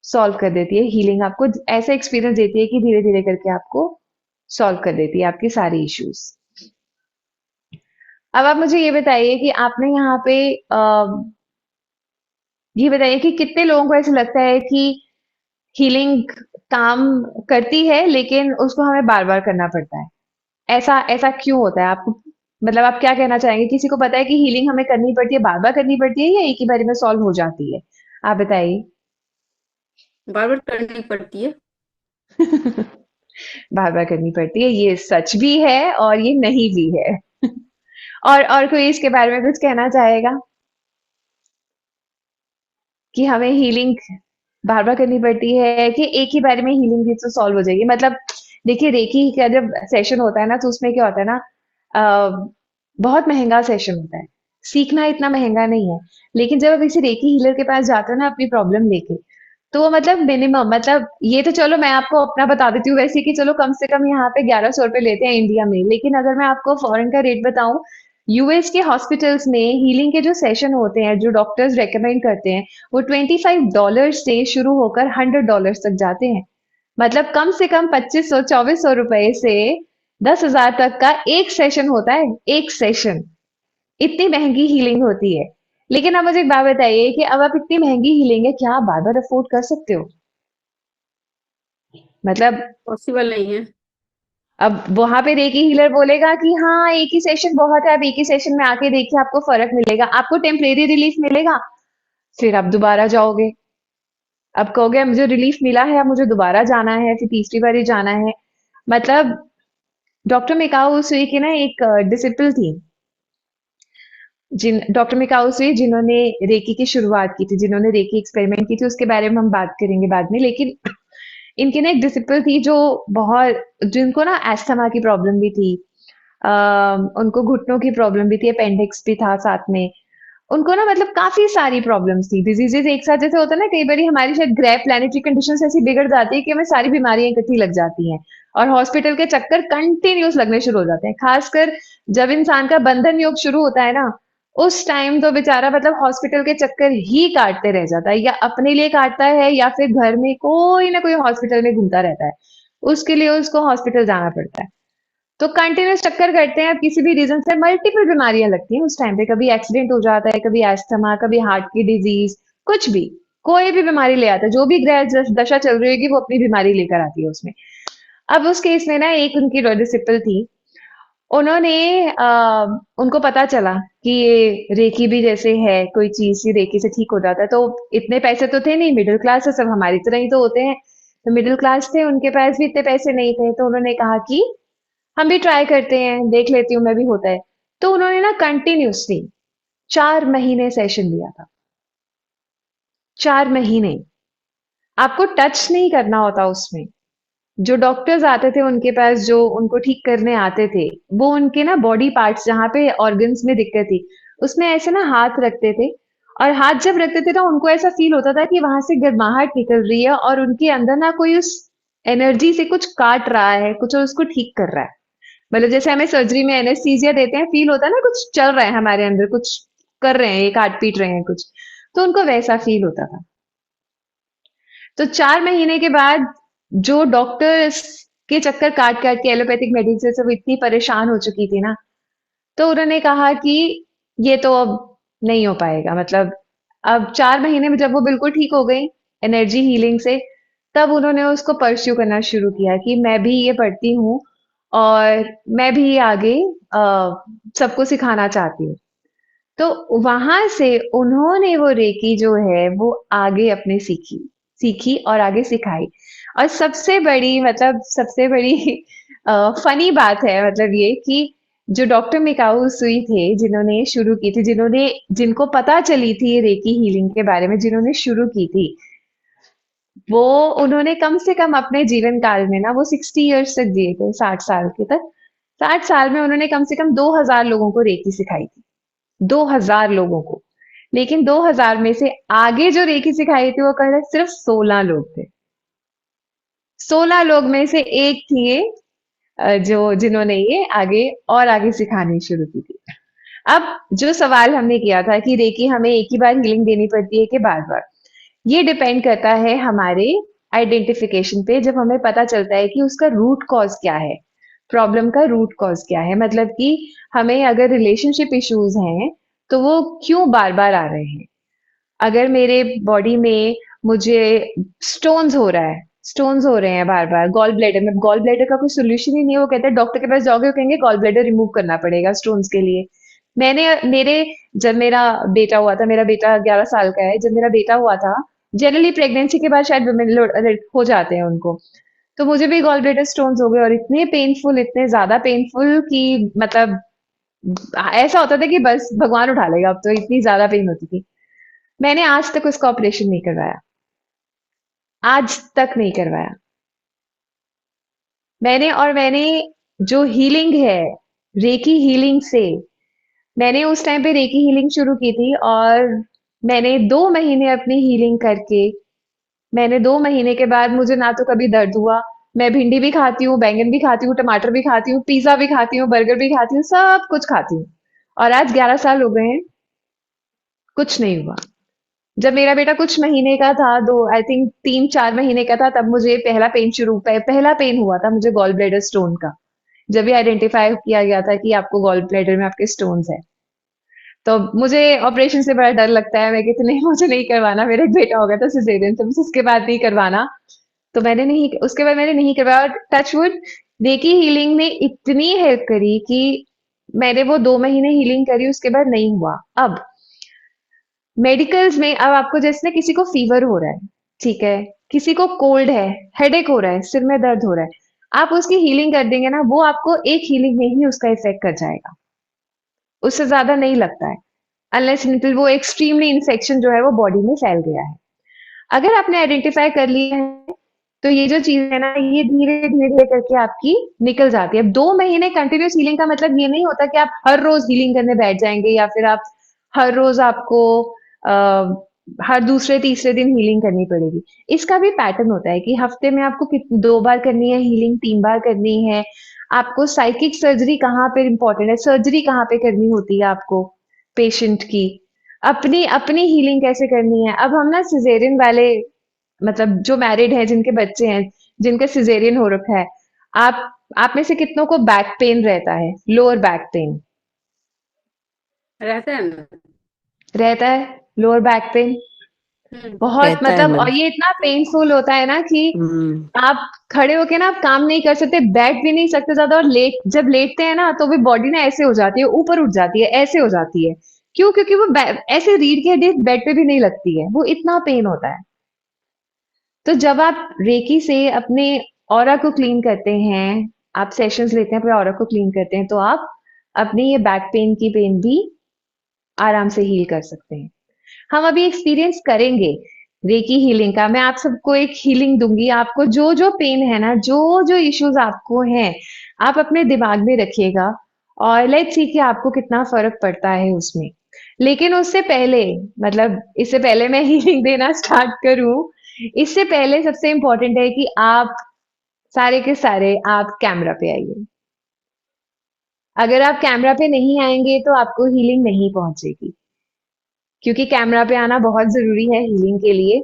सॉल्व कर देती है। हीलिंग आपको ऐसा एक्सपीरियंस देती है कि धीरे धीरे करके आपको सॉल्व कर देती है आपकी सारी इश्यूज। अब आप मुझे ये बताइए कि आपने यहाँ पे ये बताइए कि कितने लोगों को ऐसा लगता है कि हीलिंग काम करती है लेकिन उसको हमें बार बार करना पड़ता है, ऐसा ऐसा क्यों होता है आपको? मतलब आप क्या कहना चाहेंगे, किसी को पता है कि हीलिंग हमें करनी पड़ती है, बार बार करनी पड़ती है, या एक ही बारी में सॉल्व हो जाती है? आप बताइए। बार बार करनी पड़ती है। बार बार करनी पड़ती है, ये सच भी है और ये नहीं भी है। और कोई इसके बारे में कुछ कहना चाहेगा कि हमें हीलिंग बार बार करनी पड़ती है कि एक ही बार में हीलिंग भी तो सॉल्व हो जाएगी? मतलब देखिए, रेकी का जब सेशन होता है ना, तो उसमें क्या होता है ना, अ, बहुत महंगा सेशन होता है, सीखना इतना महंगा नहीं है। लेकिन जब आप किसी रेकी हीलर के पास जाते हो ना अपनी प्रॉब्लम लेके, तो वो मतलब मिनिमम, मतलब ये तो चलो मैं आपको अपना बता देती हूँ वैसे, कि चलो कम से कम यहाँ पे 1100 रुपए लेते हैं इंडिया में, लेकिन अगर मैं आपको फॉरेन का रेट बताऊं, यूएस के हॉस्पिटल्स में हीलिंग के जो सेशन होते हैं, जो डॉक्टर्स रेकमेंड करते हैं, वो $25 से शुरू होकर $100 तक जाते हैं। मतलब कम से कम 2500 2400 रुपए से 10,000 तक का एक सेशन होता है, एक सेशन। इतनी महंगी हीलिंग होती है। लेकिन अब मुझे एक बात बताइए कि अब आप इतनी महंगी हीलिंग है, क्या आप बार बार अफोर्ड कर सकते हो? मतलब पॉसिबल नहीं है। अब वहां पे रेकी हीलर बोलेगा कि हाँ एक ही सेशन बहुत है, आप एक ही सेशन में आके देखिए आपको फर्क मिलेगा, आपको टेम्परेरी रिलीफ मिलेगा, फिर आप दोबारा जाओगे, अब कहोगे मुझे रिलीफ मिला है, अब मुझे दोबारा जाना है, फिर तीसरी बारी जाना है। मतलब डॉक्टर मिकाओ उसुई की ना एक डिसिपल थी, जिन डॉक्टर मिकाओ उसुई जिन्होंने रेकी की शुरुआत की थी, जिन्होंने रेकी एक्सपेरिमेंट की थी, उसके बारे में हम बात करेंगे बाद में। लेकिन इनकी ना एक डिसिपल थी जो बहुत, जिनको ना एस्थमा की प्रॉब्लम भी थी, उनको घुटनों की प्रॉब्लम भी थी, अपेंडिक्स भी था साथ में, उनको ना मतलब काफी सारी प्रॉब्लम्स थी, डिजीजेस एक साथ। जैसे होता है ना कई बार हमारी शायद ग्रे प्लानिटरी कंडीशंस ऐसी बिगड़ जाती है कि हमें सारी बीमारियां इकट्ठी लग जाती हैं, और हॉस्पिटल के चक्कर कंटिन्यूस लगने शुरू हो जाते हैं। खासकर जब इंसान का बंधन योग शुरू होता है ना, उस टाइम तो बेचारा मतलब हॉस्पिटल के चक्कर ही काटते रह जाता है, या अपने लिए काटता है या फिर घर में कोई ना कोई हॉस्पिटल में घूमता रहता है, उसके लिए उसको हॉस्पिटल जाना पड़ता है। तो कंटिन्यूस चक्कर करते हैं, अब किसी भी रीजन से मल्टीपल बीमारियां लगती हैं उस टाइम पे, कभी एक्सीडेंट हो जाता है, कभी एस्थमा, कभी हार्ट की डिजीज, कुछ भी, कोई भी बीमारी ले आता है, जो भी ग्रह दशा चल रही होगी वो अपनी बीमारी लेकर आती है उसमें। अब उस केस में ना एक उनकी डिसिपल थी, उन्होंने उनको पता चला कि ये रेकी भी जैसे है कोई चीज ही रेकी से ठीक हो जाता है, तो इतने पैसे तो थे नहीं, मिडिल क्लास है, सब हमारी तरह ही तो होते हैं, तो मिडिल क्लास थे, उनके पास भी इतने पैसे नहीं थे, तो उन्होंने कहा कि हम भी ट्राई करते हैं, देख लेती हूँ मैं भी होता है। तो उन्होंने ना कंटिन्यूसली 4 महीने सेशन लिया था। 4 महीने आपको टच नहीं करना होता उसमें। जो डॉक्टर्स आते थे उनके पास, जो उनको ठीक करने आते थे, वो उनके ना बॉडी पार्ट्स जहाँ पे ऑर्गन्स में दिक्कत थी, उसमें ऐसे ना हाथ रखते थे, और हाथ जब रखते थे ना उनको ऐसा फील होता था कि वहां से गर्माहट निकल रही है और उनके अंदर ना कोई उस एनर्जी से कुछ काट रहा है, कुछ और उसको ठीक कर रहा है। मतलब जैसे हमें सर्जरी में एनेस्थीसिया देते हैं, फील होता है ना कुछ चल रहा है हमारे अंदर, कुछ कर रहे हैं, ये काट पीट रहे हैं कुछ, तो उनको वैसा फील होता था। तो 4 महीने के बाद जो डॉक्टर्स के चक्कर काट काट के एलोपैथिक मेडिसिन से वो इतनी परेशान हो चुकी थी ना, तो उन्होंने कहा कि ये तो अब नहीं हो पाएगा। मतलब अब 4 महीने में जब वो बिल्कुल ठीक हो गई एनर्जी हीलिंग से, तब उन्होंने उसको परस्यू करना शुरू किया कि मैं भी ये पढ़ती हूँ और मैं भी आगे सबको सिखाना चाहती हूँ। तो वहां से उन्होंने वो रेकी जो है वो आगे अपने सीखी, सीखी और आगे सिखाई। और सबसे बड़ी, मतलब सबसे बड़ी फनी बात है मतलब ये कि जो डॉक्टर मिकाऊ सुई थे, जिन्होंने शुरू की थी, जिन्होंने, जिनको पता चली थी ये रेकी हीलिंग के बारे में, जिन्होंने शुरू की थी, वो, उन्होंने कम से कम अपने जीवन काल में ना वो 60 ईयर्स तक जिए थे, 60 साल के तक। 60 साल में उन्होंने कम से कम 2000 लोगों को रेकी सिखाई थी, 2000 लोगों को। लेकिन 2000 में से आगे जो रेकी सिखाई थी वो कह रहे सिर्फ 16 लोग थे। 16 लोग में से एक थी ये, जो जिन्होंने ये आगे और आगे सिखानी शुरू की थी। अब जो सवाल हमने किया था कि रेकी हमें एक ही बार हीलिंग देनी पड़ती है कि बार बार, ये डिपेंड करता है हमारे आइडेंटिफिकेशन पे, जब हमें पता चलता है कि उसका रूट कॉज क्या है, प्रॉब्लम का रूट कॉज क्या है। मतलब कि हमें अगर रिलेशनशिप इश्यूज हैं तो वो क्यों बार बार आ रहे हैं। अगर मेरे बॉडी में मुझे स्टोन्स हो रहा है, स्टोन्स हो रहे हैं बार बार गॉल ब्लैडर में, गॉल ब्लैडर का कोई सोल्यूशन ही नहीं है, वो कहते हैं डॉक्टर के पास जाओगे वो कहेंगे गॉल ब्लैडर रिमूव करना पड़ेगा स्टोन्स के लिए। मैंने मेरे जब मेरा बेटा हुआ था, मेरा बेटा 11 साल का है, जब मेरा बेटा हुआ था, जनरली प्रेगनेंसी के बाद शायद वुमेन हो जाते हैं उनको, तो मुझे भी गॉल ब्लैडर स्टोन्स हो गए और इतने पेनफुल, इतने ज्यादा पेनफुल कि मतलब ऐसा होता था कि बस भगवान उठा लेगा, अब तो इतनी ज्यादा पेन होती थी। मैंने आज तक उसका ऑपरेशन नहीं करवाया, आज तक नहीं करवाया मैंने जो हीलिंग है, रेकी हीलिंग से, मैंने उस टाइम पे रेकी हीलिंग शुरू की थी और मैंने 2 महीने अपनी हीलिंग करके, मैंने 2 महीने के बाद मुझे ना तो कभी दर्द हुआ। मैं भिंडी भी खाती हूँ, बैंगन भी खाती हूँ, टमाटर भी खाती हूँ, पिज्जा भी खाती हूँ, बर्गर भी खाती हूँ, सब कुछ खाती हूँ, और आज 11 साल हो गए हैं, कुछ नहीं हुआ। जब मेरा बेटा कुछ महीने का था, दो आई थिंक 3-4 महीने का था, तब मुझे पहला पेन हुआ था मुझे गॉल ब्लैडर स्टोन का, जब भी आइडेंटिफाई किया गया था कि आपको गॉल ब्लैडर में आपके स्टोन्स है। तो मुझे ऑपरेशन से बड़ा डर लगता है, मैं कहती नहीं मुझे नहीं करवाना, मेरा एक बेटा हो गया था सिजेरियन, तो मुझे उसके बाद नहीं करवाना। तो मैंने नहीं, उसके बाद मैंने नहीं करवाया, और टचवुड रेकी हीलिंग ने इतनी हेल्प करी कि मैंने वो 2 महीने हीलिंग करी, उसके बाद नहीं हुआ। अब मेडिकल्स में, अब आपको जैसे ना किसी को फीवर हो रहा है, ठीक है, किसी को कोल्ड है, हेडेक हो रहा है, सिर में दर्द हो रहा है, आप उसकी हीलिंग कर देंगे ना, वो आपको एक हीलिंग में ही उसका इफेक्ट कर जाएगा, उससे ज्यादा नहीं लगता है, अनलेस वो एक्सट्रीमली इन्फेक्शन जो है वो बॉडी में फैल गया है। अगर आपने आइडेंटिफाई कर लिया है तो ये जो चीज है ना, ये धीरे धीरे धीरे करके आपकी निकल जाती है। अब 2 महीने कंटिन्यूस हीलिंग का मतलब ये नहीं होता कि आप हर रोज हीलिंग करने बैठ जाएंगे, या फिर आप हर रोज आपको आ, हर दूसरे तीसरे दिन हीलिंग करनी पड़ेगी। इसका भी पैटर्न होता है कि हफ्ते में आपको 2 बार करनी है हीलिंग, 3 बार करनी है। आपको साइकिक सर्जरी कहाँ पे इंपॉर्टेंट है, सर्जरी कहाँ पे करनी होती है आपको पेशेंट की, अपनी अपनी हीलिंग कैसे करनी है। अब हम ना सिजेरियन वाले, मतलब जो मैरिड है, जिनके बच्चे हैं, जिनके सिजेरियन हो रखा है, आप में से कितनों को बैक पेन रहता है, लोअर बैक पेन रहता है ना। रहता है, लोअर बैक पेन। बहुत रहता है मतलब, और मन। ये इतना पेनफुल होता है ना कि हम्म। आप खड़े होके ना आप काम नहीं कर सकते, बैठ भी नहीं सकते ज्यादा, और जब लेटते हैं ना तो भी बॉडी ना ऐसे हो जाती है, ऊपर उठ जाती है, ऐसे हो जाती है। क्यों? क्योंकि वो ऐसे रीढ़ की हड्डी बेड पे भी नहीं लगती है, वो इतना पेन होता है। तो जब आप रेकी से अपने ऑरा को क्लीन करते हैं, आप सेशंस लेते हैं अपने ऑरा को क्लीन करते हैं, तो आप अपनी ये बैक पेन की पेन भी आराम से हील कर सकते हैं। हम अभी एक्सपीरियंस करेंगे रेकी हीलिंग का। मैं आप सबको एक हीलिंग दूंगी, आपको जो जो पेन है ना, जो जो इश्यूज आपको हैं, आप अपने दिमाग में रखिएगा, और लेट्स सी कि आपको कितना फर्क पड़ता है उसमें। लेकिन उससे पहले, मतलब इससे पहले मैं हीलिंग देना स्टार्ट करूं, इससे पहले सबसे इंपॉर्टेंट है कि आप सारे के सारे आप कैमरा पे आइए। अगर आप कैमरा पे नहीं आएंगे तो आपको हीलिंग नहीं पहुंचेगी, क्योंकि कैमरा पे आना बहुत जरूरी है हीलिंग के लिए।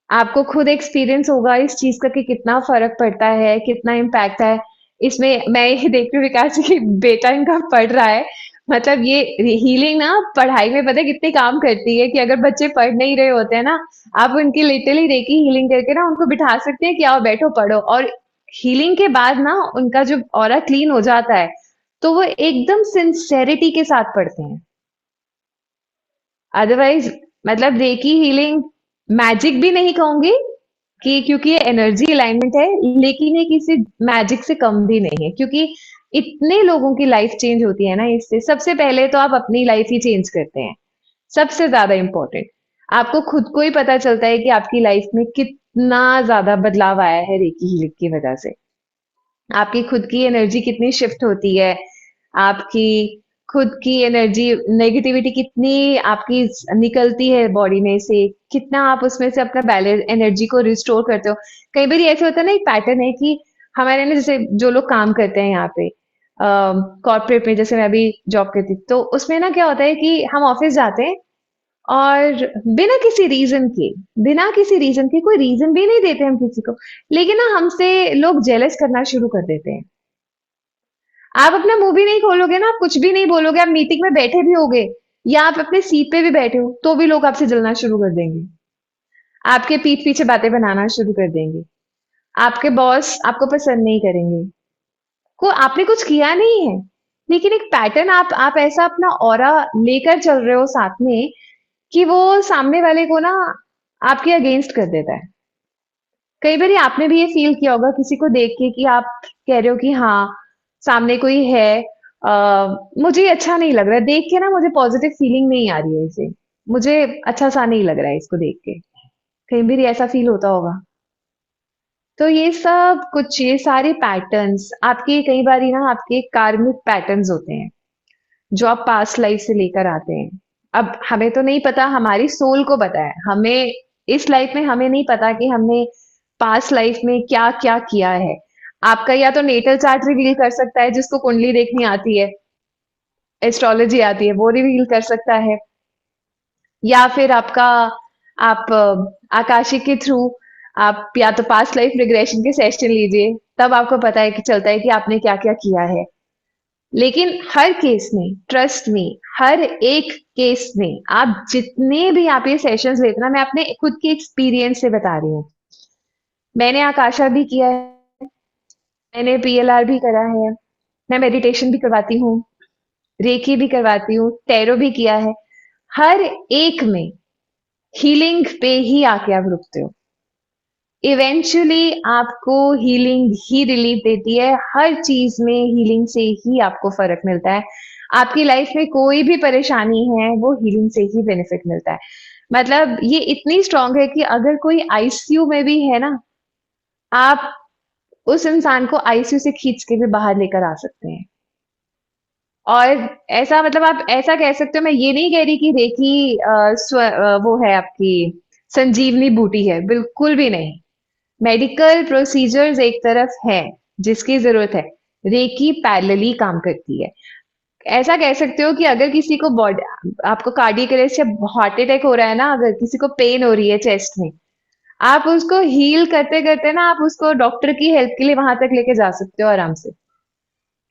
आपको खुद एक्सपीरियंस होगा इस चीज का कि कितना फर्क पड़ता है, कितना इम्पैक्ट है इसमें। मैं ये देख रही हूँ विकास जी की बेटा इनका पढ़ रहा है। मतलब ये हीलिंग ना पढ़ाई में पता है कितने काम करती है, कि अगर बच्चे पढ़ नहीं रहे होते हैं ना, आप उनकी लिटरली रेकी हीलिंग करके ना उनको बिठा सकते हैं कि आओ बैठो पढ़ो, और हीलिंग के बाद ना उनका जो ऑरा क्लीन हो जाता है, तो वो एकदम सिंसेरिटी के साथ पढ़ते हैं। अदरवाइज मतलब रेकी हीलिंग मैजिक भी नहीं कहूंगी, कि क्योंकि ये एनर्जी अलाइनमेंट है, लेकिन ये किसी मैजिक से कम भी नहीं है, क्योंकि इतने लोगों की लाइफ चेंज होती है ना इससे। सबसे पहले तो आप अपनी लाइफ ही चेंज करते हैं, सबसे ज्यादा इंपॉर्टेंट। आपको खुद को ही पता चलता है कि आपकी लाइफ में कितना ज्यादा बदलाव आया है रेकी हीलिंग की वजह से। आपकी खुद की एनर्जी कितनी शिफ्ट होती है, आपकी खुद की एनर्जी, नेगेटिविटी कितनी आपकी निकलती है बॉडी में से, कितना आप उसमें से अपना बैलेंस एनर्जी को रिस्टोर करते हो। कई बार ऐसे होता है ना, एक पैटर्न है कि हमारे ना, जैसे जो लोग काम करते हैं यहाँ पे कॉर्पोरेट में, जैसे मैं अभी जॉब करती थी, तो उसमें ना क्या होता है कि हम ऑफिस जाते हैं और बिना किसी रीजन के कोई रीजन भी नहीं देते हम किसी को, लेकिन ना हमसे लोग जेलस करना शुरू कर देते हैं। आप अपना मुंह भी नहीं खोलोगे ना, कुछ भी नहीं बोलोगे, आप मीटिंग में बैठे भी होगे या आप अपने सीट पे भी बैठे हो, तो भी लोग आपसे जलना शुरू कर देंगे, आपके पीठ पीछे बातें बनाना शुरू कर देंगे। आपके बॉस आपको पसंद नहीं करेंगे, को आपने कुछ किया नहीं है, लेकिन एक पैटर्न आप ऐसा अपना ऑरा लेकर चल रहे हो साथ में, कि वो सामने वाले को ना आपके अगेंस्ट कर देता है। कई बार आपने भी ये फील किया होगा किसी को देख के, कि आप कह रहे हो कि हाँ सामने कोई है, मुझे ये अच्छा नहीं लग रहा है देख के ना, मुझे पॉजिटिव फीलिंग नहीं आ रही है इसे, मुझे अच्छा सा नहीं लग रहा है इसको देख के। कहीं भी ऐसा फील होता होगा। तो ये सब कुछ, ये सारे पैटर्न्स आपके, कई बार ना आपके कार्मिक पैटर्न्स होते हैं जो आप पास्ट लाइफ से लेकर आते हैं। अब हमें तो नहीं पता, हमारी सोल को पता है, हमें इस लाइफ में हमें नहीं पता कि हमने पास्ट लाइफ में क्या क्या किया है। आपका या तो नेटल चार्ट रिवील कर सकता है, जिसको कुंडली देखनी आती है, एस्ट्रोलॉजी आती है, वो रिवील कर सकता है। या फिर आपका, आप आकाशिक के थ्रू आप या तो पास्ट लाइफ रिग्रेशन के सेशन लीजिए, तब आपको पता है कि चलता है कि आपने क्या क्या किया है। लेकिन हर केस में, ट्रस्ट मी, हर एक केस में आप जितने भी आप ये सेशंस लेते ना, मैं अपने खुद के एक्सपीरियंस से बता रही हूँ। मैंने आकाशा भी किया है, मैंने पीएलआर भी करा है, मैं मेडिटेशन भी करवाती हूँ, रेकी भी करवाती हूँ, टैरो भी किया है। हर एक में हीलिंग पे ही आके आप रुकते हो। इवेंचुअली आपको हीलिंग ही रिलीफ देती है, हर चीज में हीलिंग से ही आपको फर्क मिलता है। आपकी लाइफ में कोई भी परेशानी है, वो हीलिंग से ही बेनिफिट मिलता है। मतलब ये इतनी स्ट्रांग है कि अगर कोई आईसीयू में भी है ना, आप उस इंसान को आईसीयू से खींच के भी बाहर लेकर आ सकते हैं। और ऐसा, मतलब आप ऐसा कह सकते हो, मैं ये नहीं कह रही कि रेकी वो है आपकी संजीवनी बूटी है, बिल्कुल भी नहीं। मेडिकल प्रोसीजर्स एक तरफ है जिसकी जरूरत है, रेकी पैरेलली काम करती है। ऐसा कह सकते हो कि अगर किसी को बॉडी, आपको कार्डियक अरेस्ट या हार्ट अटैक हो रहा है ना, अगर किसी को पेन हो रही है चेस्ट में, आप उसको हील करते करते ना, आप उसको डॉक्टर की हेल्प के लिए वहां तक लेके जा सकते हो आराम से,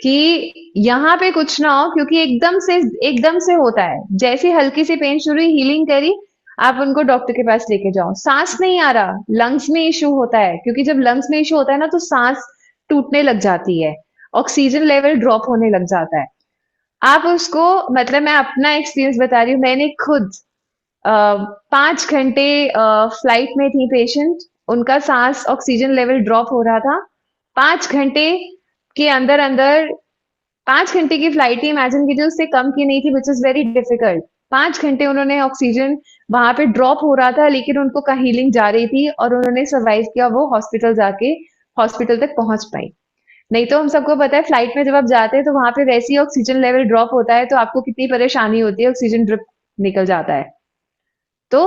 कि यहाँ पे कुछ ना हो, क्योंकि एकदम से होता है। जैसे हल्की सी पेन शुरू हुई, हीलिंग करी, आप उनको डॉक्टर के पास लेके जाओ। सांस नहीं आ रहा, लंग्स में इश्यू होता है, क्योंकि जब लंग्स में इश्यू होता है ना तो सांस टूटने लग जाती है, ऑक्सीजन लेवल ड्रॉप होने लग जाता है। आप उसको, मतलब मैं अपना एक्सपीरियंस बता रही हूँ, मैंने खुद 5 घंटे फ्लाइट में थी पेशेंट, उनका सांस ऑक्सीजन लेवल ड्रॉप हो रहा था। 5 घंटे के अंदर अंदर, 5 घंटे की फ्लाइट ही इमेजिन कीजिए, उससे कम की नहीं थी, विच इज वेरी डिफिकल्ट। 5 घंटे उन्होंने ऑक्सीजन वहां पे ड्रॉप हो रहा था, लेकिन उनको का हीलिंग जा रही थी और उन्होंने सर्वाइव किया, वो हॉस्पिटल जाके हॉस्पिटल तक पहुंच पाई। नहीं तो हम सबको पता है फ्लाइट में जब आप जाते हैं तो वहां पे वैसे ही ऑक्सीजन लेवल ड्रॉप होता है, तो आपको कितनी परेशानी होती है, ऑक्सीजन ड्रिप निकल जाता है। तो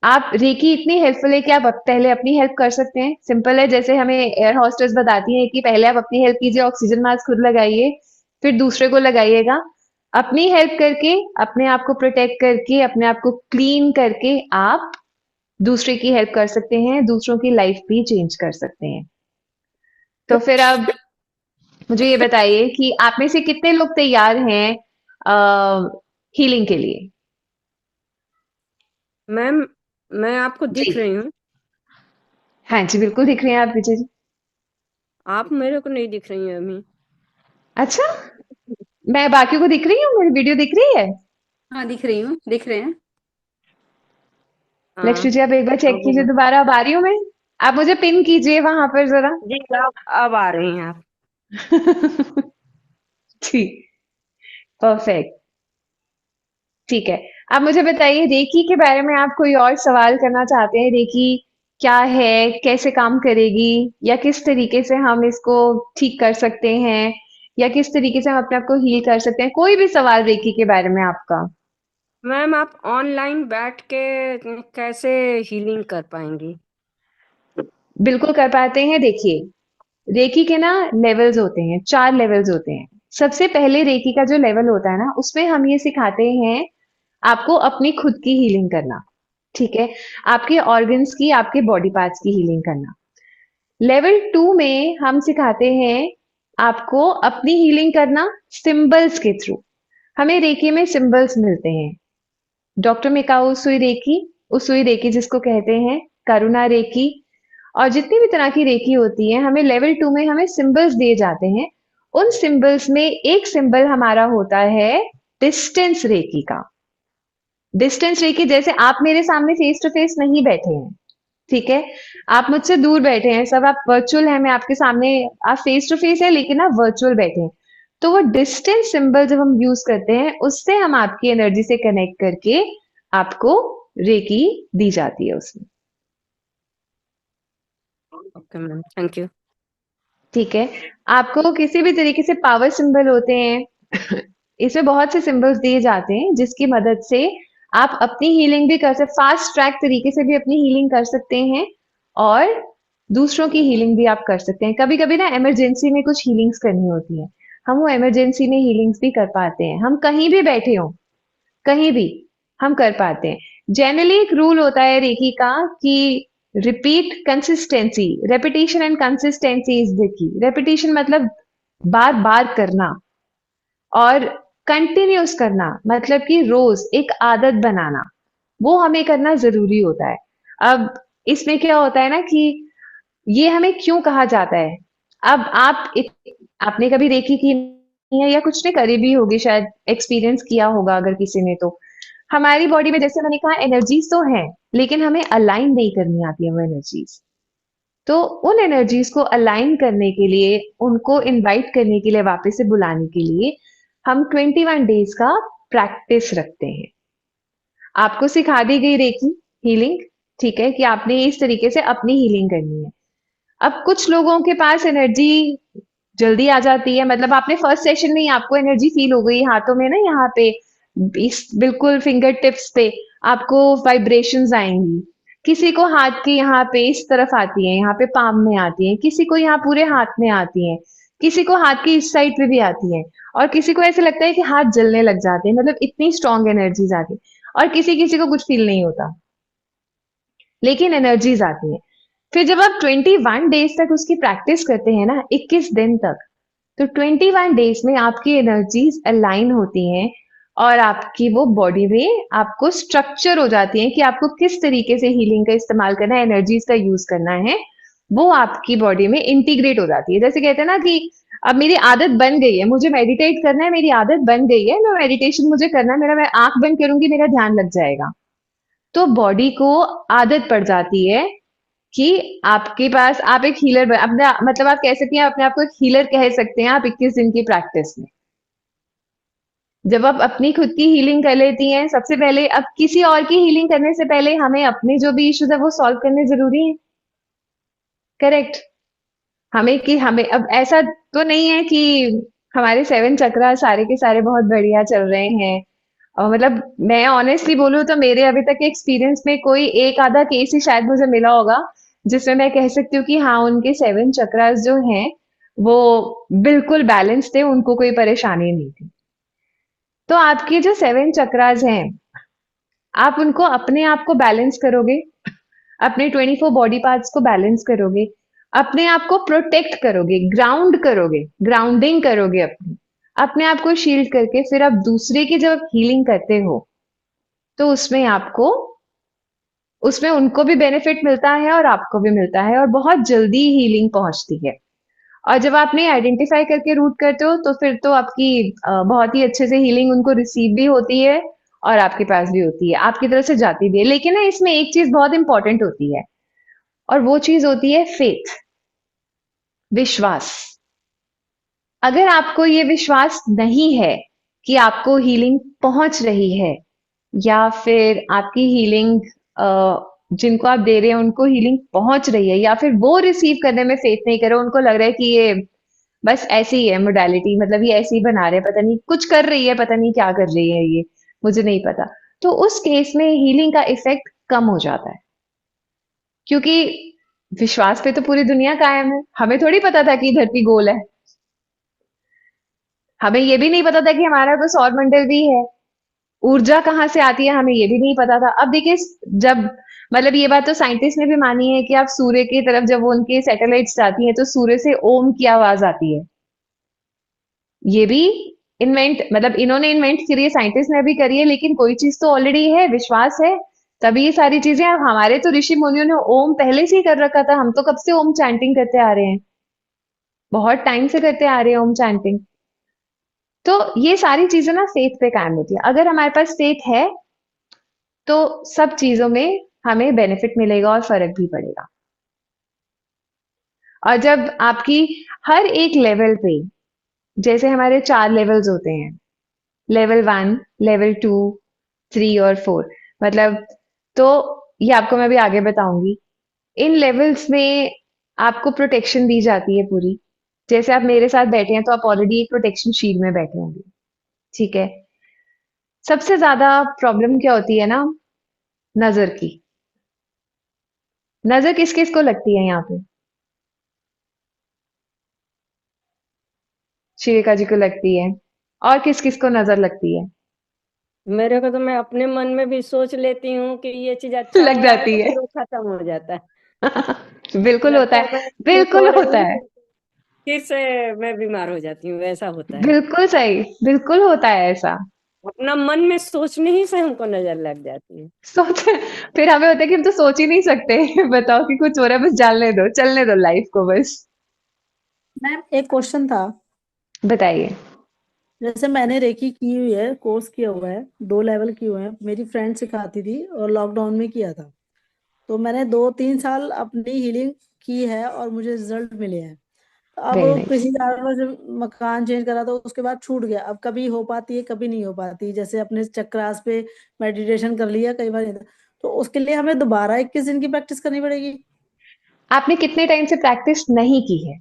आप, रेकी इतनी हेल्पफुल है कि आप पहले अपनी हेल्प कर सकते हैं। सिंपल है, जैसे हमें एयर होस्टेस बताती है कि पहले आप अपनी हेल्प कीजिए, ऑक्सीजन मास्क खुद लगाइए, फिर दूसरे को लगाइएगा। अपनी हेल्प करके, अपने आप को प्रोटेक्ट करके, अपने आप को क्लीन करके आप दूसरे की हेल्प कर सकते हैं, दूसरों की लाइफ भी चेंज कर सकते हैं। तो फिर अब मुझे ये बताइए कि आप में से कितने लोग तैयार हैं हीलिंग के लिए? मैम, मैं आपको जी, दिख रही हूँ। हाँ जी, बिल्कुल दिख रहे हैं आप विजय जी। आप मेरे को नहीं दिख रही हैं अभी। अच्छा, मैं बाकियों को दिख रही हूँ, मेरी वीडियो दिख रही है? हाँ दिख रही हूँ, दिख रहे हैं। हाँ, लक्ष्मी जी, आप एक बार चेक कीजिए तो दोबारा, अब आ रही हूँ मैं? आप मुझे पिन कीजिए वहां पर जरा। जी, अब आ रही हैं आप। ठीक, परफेक्ट, ठीक है। अब मुझे बताइए, रेकी के बारे में आप कोई और सवाल करना चाहते हैं? रेकी क्या है, कैसे काम करेगी, या किस तरीके से हम इसको ठीक कर सकते हैं, या किस तरीके से हम अपने आप को हील कर सकते हैं? कोई भी सवाल रेकी के बारे में आपका? मैम, आप ऑनलाइन बैठ के कैसे हीलिंग कर पाएंगी? बिल्कुल कर पाते हैं। देखिए, रेकी के ना लेवल्स होते हैं, 4 लेवल्स होते हैं। सबसे पहले रेकी का जो लेवल होता है ना, उसमें हम ये सिखाते हैं आपको अपनी खुद की हीलिंग करना। ठीक है, आपके ऑर्गन्स की, आपके बॉडी पार्ट्स की हीलिंग करना। लेवल 2 में हम सिखाते हैं आपको अपनी हीलिंग करना सिंबल्स के थ्रू। हमें रेकी में सिंबल्स मिलते हैं। डॉक्टर मिकाओ उसुई रेकी, उसुई रेकी जिसको कहते हैं, करुणा रेकी, और जितनी भी तरह की रेकी होती है, हमें लेवल 2 में हमें सिंबल्स दिए जाते हैं। उन सिंबल्स में एक सिंबल हमारा होता है डिस्टेंस रेकी का। डिस्टेंस रेकी, जैसे आप मेरे सामने फेस टू फेस नहीं बैठे हैं, ठीक है, आप मुझसे दूर बैठे हैं, सब आप वर्चुअल हैं, मैं आपके सामने, आप फेस टू फेस है लेकिन आप वर्चुअल बैठे हैं। तो वो डिस्टेंस सिंबल जब हम यूज करते हैं, उससे हम आपकी एनर्जी से कनेक्ट करके आपको रेकी दी जाती है उसमें। Okay ma'am, thank you. ठीक है, आपको किसी भी तरीके से पावर सिंबल होते हैं इसमें बहुत से सिंबल्स दिए जाते हैं, जिसकी मदद से आप अपनी हीलिंग भी कर सकते, फास्ट ट्रैक तरीके से भी अपनी हीलिंग कर सकते हैं, और दूसरों की हीलिंग भी आप कर सकते हैं। कभी कभी ना इमरजेंसी में कुछ हीलिंग्स करनी होती है, हम वो इमरजेंसी में हीलिंग्स भी कर पाते हैं। हम कहीं भी बैठे हो, कहीं भी हम कर पाते हैं। जनरली एक रूल होता है रेकी का कि repeat consistency, repetition and consistency is the key. Repetition मतलब बार बार करना, और कंटिन्यूस करना मतलब कि रोज एक आदत बनाना, वो हमें करना जरूरी होता है। अब इसमें क्या होता है ना कि ये हमें क्यों कहा जाता है? अब आपने कभी रेकी की नहीं है, या कुछ ने करी भी होगी शायद, एक्सपीरियंस किया होगा अगर किसी ने, तो हमारी बॉडी में, जैसे मैंने कहा, एनर्जीज तो हैं, लेकिन हमें अलाइन नहीं करनी आती है वो एनर्जीज। तो उन एनर्जीज को अलाइन करने के लिए, उनको इनवाइट करने के लिए, वापस से बुलाने के लिए, हम 21 डेज का प्रैक्टिस रखते हैं। आपको सिखा दी गई रेकी हीलिंग, ठीक है, कि आपने इस तरीके से अपनी हीलिंग करनी है। अब कुछ लोगों के पास एनर्जी जल्दी आ जाती है, मतलब आपने फर्स्ट सेशन में ही आपको एनर्जी फील हो गई हाथों में ना, यहाँ पे इस बिल्कुल फिंगर टिप्स पे आपको वाइब्रेशंस आएंगी। किसी को हाथ के यहाँ पे इस तरफ आती है, यहाँ पे पाम में आती है, किसी को यहाँ पूरे हाथ में आती है, किसी को हाथ की इस साइड पे भी आती है, और किसी को ऐसे लगता है कि हाथ जलने लग जाते हैं, मतलब इतनी स्ट्रॉन्ग एनर्जीज आती है, और किसी किसी को कुछ फील नहीं होता, लेकिन एनर्जीज आती है। फिर जब आप 21 डेज तक उसकी प्रैक्टिस करते हैं ना, 21 दिन तक, तो 21 डेज में आपकी एनर्जीज अलाइन होती हैं, और आपकी वो बॉडी में आपको स्ट्रक्चर हो जाती है कि आपको किस तरीके से हीलिंग का इस्तेमाल करना है, एनर्जीज का यूज करना है, वो आपकी बॉडी में इंटीग्रेट हो जाती है। जैसे कहते हैं ना कि अब मेरी आदत बन गई है, मुझे मेडिटेट करना है, मेरी आदत बन गई है, मैं मेडिटेशन मुझे करना है, मेरा मैं आंख बंद करूंगी मेरा ध्यान लग जाएगा। तो बॉडी को आदत पड़ जाती है कि आपके पास आप एक हीलर अपना मतलब आप कह सकती हैं अपने आप को एक हीलर कह सकते हैं आप 21 दिन की प्रैक्टिस में। जब आप अपनी खुद की हीलिंग कर लेती हैं, सबसे पहले अब किसी और की हीलिंग करने से पहले हमें अपने जो भी इश्यूज है वो सॉल्व करने जरूरी है। करेक्ट। हमें अब ऐसा तो नहीं है कि हमारे 7 चक्रा सारे के सारे बहुत बढ़िया चल रहे हैं। और मतलब मैं ऑनेस्टली बोलूं तो मेरे अभी तक के एक्सपीरियंस में कोई एक आधा केस ही शायद मुझे मिला होगा जिसमें मैं कह सकती हूँ कि हाँ उनके 7 चक्रास जो हैं वो बिल्कुल बैलेंस थे, उनको कोई परेशानी नहीं थी। तो आपके जो 7 चक्रास हैं, आप उनको अपने आप को बैलेंस करोगे, अपने 24 बॉडी पार्ट्स को बैलेंस करोगे, अपने आप को प्रोटेक्ट करोगे, ग्राउंड करोगे, ग्राउंडिंग करोगे अपनी, अपने आप को शील्ड करके फिर आप दूसरे की जब हीलिंग करते हो तो उसमें उनको भी बेनिफिट मिलता है और आपको भी मिलता है और बहुत जल्दी हीलिंग पहुंचती है। और जब आपने आइडेंटिफाई करके रूट करते हो तो फिर तो आपकी बहुत ही अच्छे से हीलिंग उनको रिसीव भी होती है और आपके पास भी होती है, आपकी तरफ से जाती भी है। लेकिन ना इसमें एक चीज बहुत इंपॉर्टेंट होती है और वो चीज होती है फेथ, विश्वास। अगर आपको ये विश्वास नहीं है कि आपको हीलिंग पहुंच रही है या फिर आपकी हीलिंग जिनको आप दे रहे हैं उनको हीलिंग पहुंच रही है या फिर वो रिसीव करने में फेथ नहीं कर रहे, उनको लग रहा है कि ये बस ऐसी ही है मोडालिटी, मतलब ये ऐसे ही बना रहे हैं, पता नहीं कुछ कर रही है, पता नहीं क्या कर रही है ये, मुझे नहीं पता। तो उस केस में हीलिंग का इफेक्ट कम हो जाता है क्योंकि विश्वास पे तो पूरी दुनिया कायम है। हमें थोड़ी पता था कि धरती गोल है, हमें ये भी नहीं पता था कि हमारा तो सौर मंडल भी है, ऊर्जा कहाँ से आती है हमें ये भी नहीं पता था। अब देखिए जब मतलब ये बात तो साइंटिस्ट ने भी मानी है कि आप सूर्य की तरफ जब वो उनके सैटेलाइट्स जाती हैं तो सूर्य से ओम की आवाज आती है। ये भी इन्वेंट मतलब इन्होंने इन्वेंट करी है, साइंटिस्ट ने भी करी है, लेकिन कोई चीज तो ऑलरेडी है, विश्वास है, तभी ये सारी चीजें। अब हमारे तो ऋषि मुनियों ने ओम पहले से ही कर रखा था, हम तो कब से ओम चैंटिंग करते आ रहे हैं, बहुत टाइम से करते आ रहे हैं ओम चैंटिंग। तो ये सारी चीजें ना फेथ पे कायम होती है। अगर हमारे पास फेथ है तो सब चीजों में हमें बेनिफिट मिलेगा और फर्क भी पड़ेगा। और जब आपकी हर एक लेवल पे, जैसे हमारे 4 लेवल्स होते हैं, लेवल 1, लेवल 2, 3 और 4, मतलब तो ये आपको मैं भी आगे बताऊंगी। इन लेवल्स में आपको प्रोटेक्शन दी जाती है पूरी। जैसे आप मेरे साथ बैठे हैं तो आप ऑलरेडी एक प्रोटेक्शन शील्ड में बैठे होंगे, ठीक है। सबसे ज्यादा प्रॉब्लम क्या होती है ना, नजर की। नजर किस किस को लगती है यहाँ पे? शिविका जी को लगती है, और किस किस को नजर लगती है? मेरे को तो मैं अपने मन में भी सोच लेती हूँ कि ये चीज अच्छा लग हो रहा है जाती तो है। फिर वो खत्म हो जाता है। बिल्कुल होता लगता है है, मैं ठीक हो बिल्कुल रही होता हूँ, है, फिर से मैं बीमार हो जाती हूँ, ऐसा होता है। बिल्कुल सही, बिल्कुल होता है ऐसा। अपना मन में सोचने ही से हमको नजर लग जाती है। सोच फिर हमें होता है कि हम तो सोच ही नहीं सकते बताओ कि कुछ हो रहा है, बस जाने दो, चलने दो लाइफ को बस। मैम एक क्वेश्चन था। बताइए। जैसे मैंने रेकी की हुई है, कोर्स किया हुआ है, 2 लेवल किए हुए हैं, मेरी फ्रेंड सिखाती थी और लॉकडाउन में किया था। तो मैंने 2-3 साल अपनी हीलिंग की है और मुझे रिजल्ट मिले हैं। तो वेरी अब नाइस। पिछली बार जब मकान चेंज करा तो उसके बाद छूट गया, अब कभी हो पाती है कभी नहीं हो पाती। जैसे अपने चक्रास पे मेडिटेशन कर लिया कई बार नहीं था। तो उसके लिए हमें दोबारा 21 दिन की प्रैक्टिस करनी पड़ेगी? आपने कितने टाइम से प्रैक्टिस नहीं की है?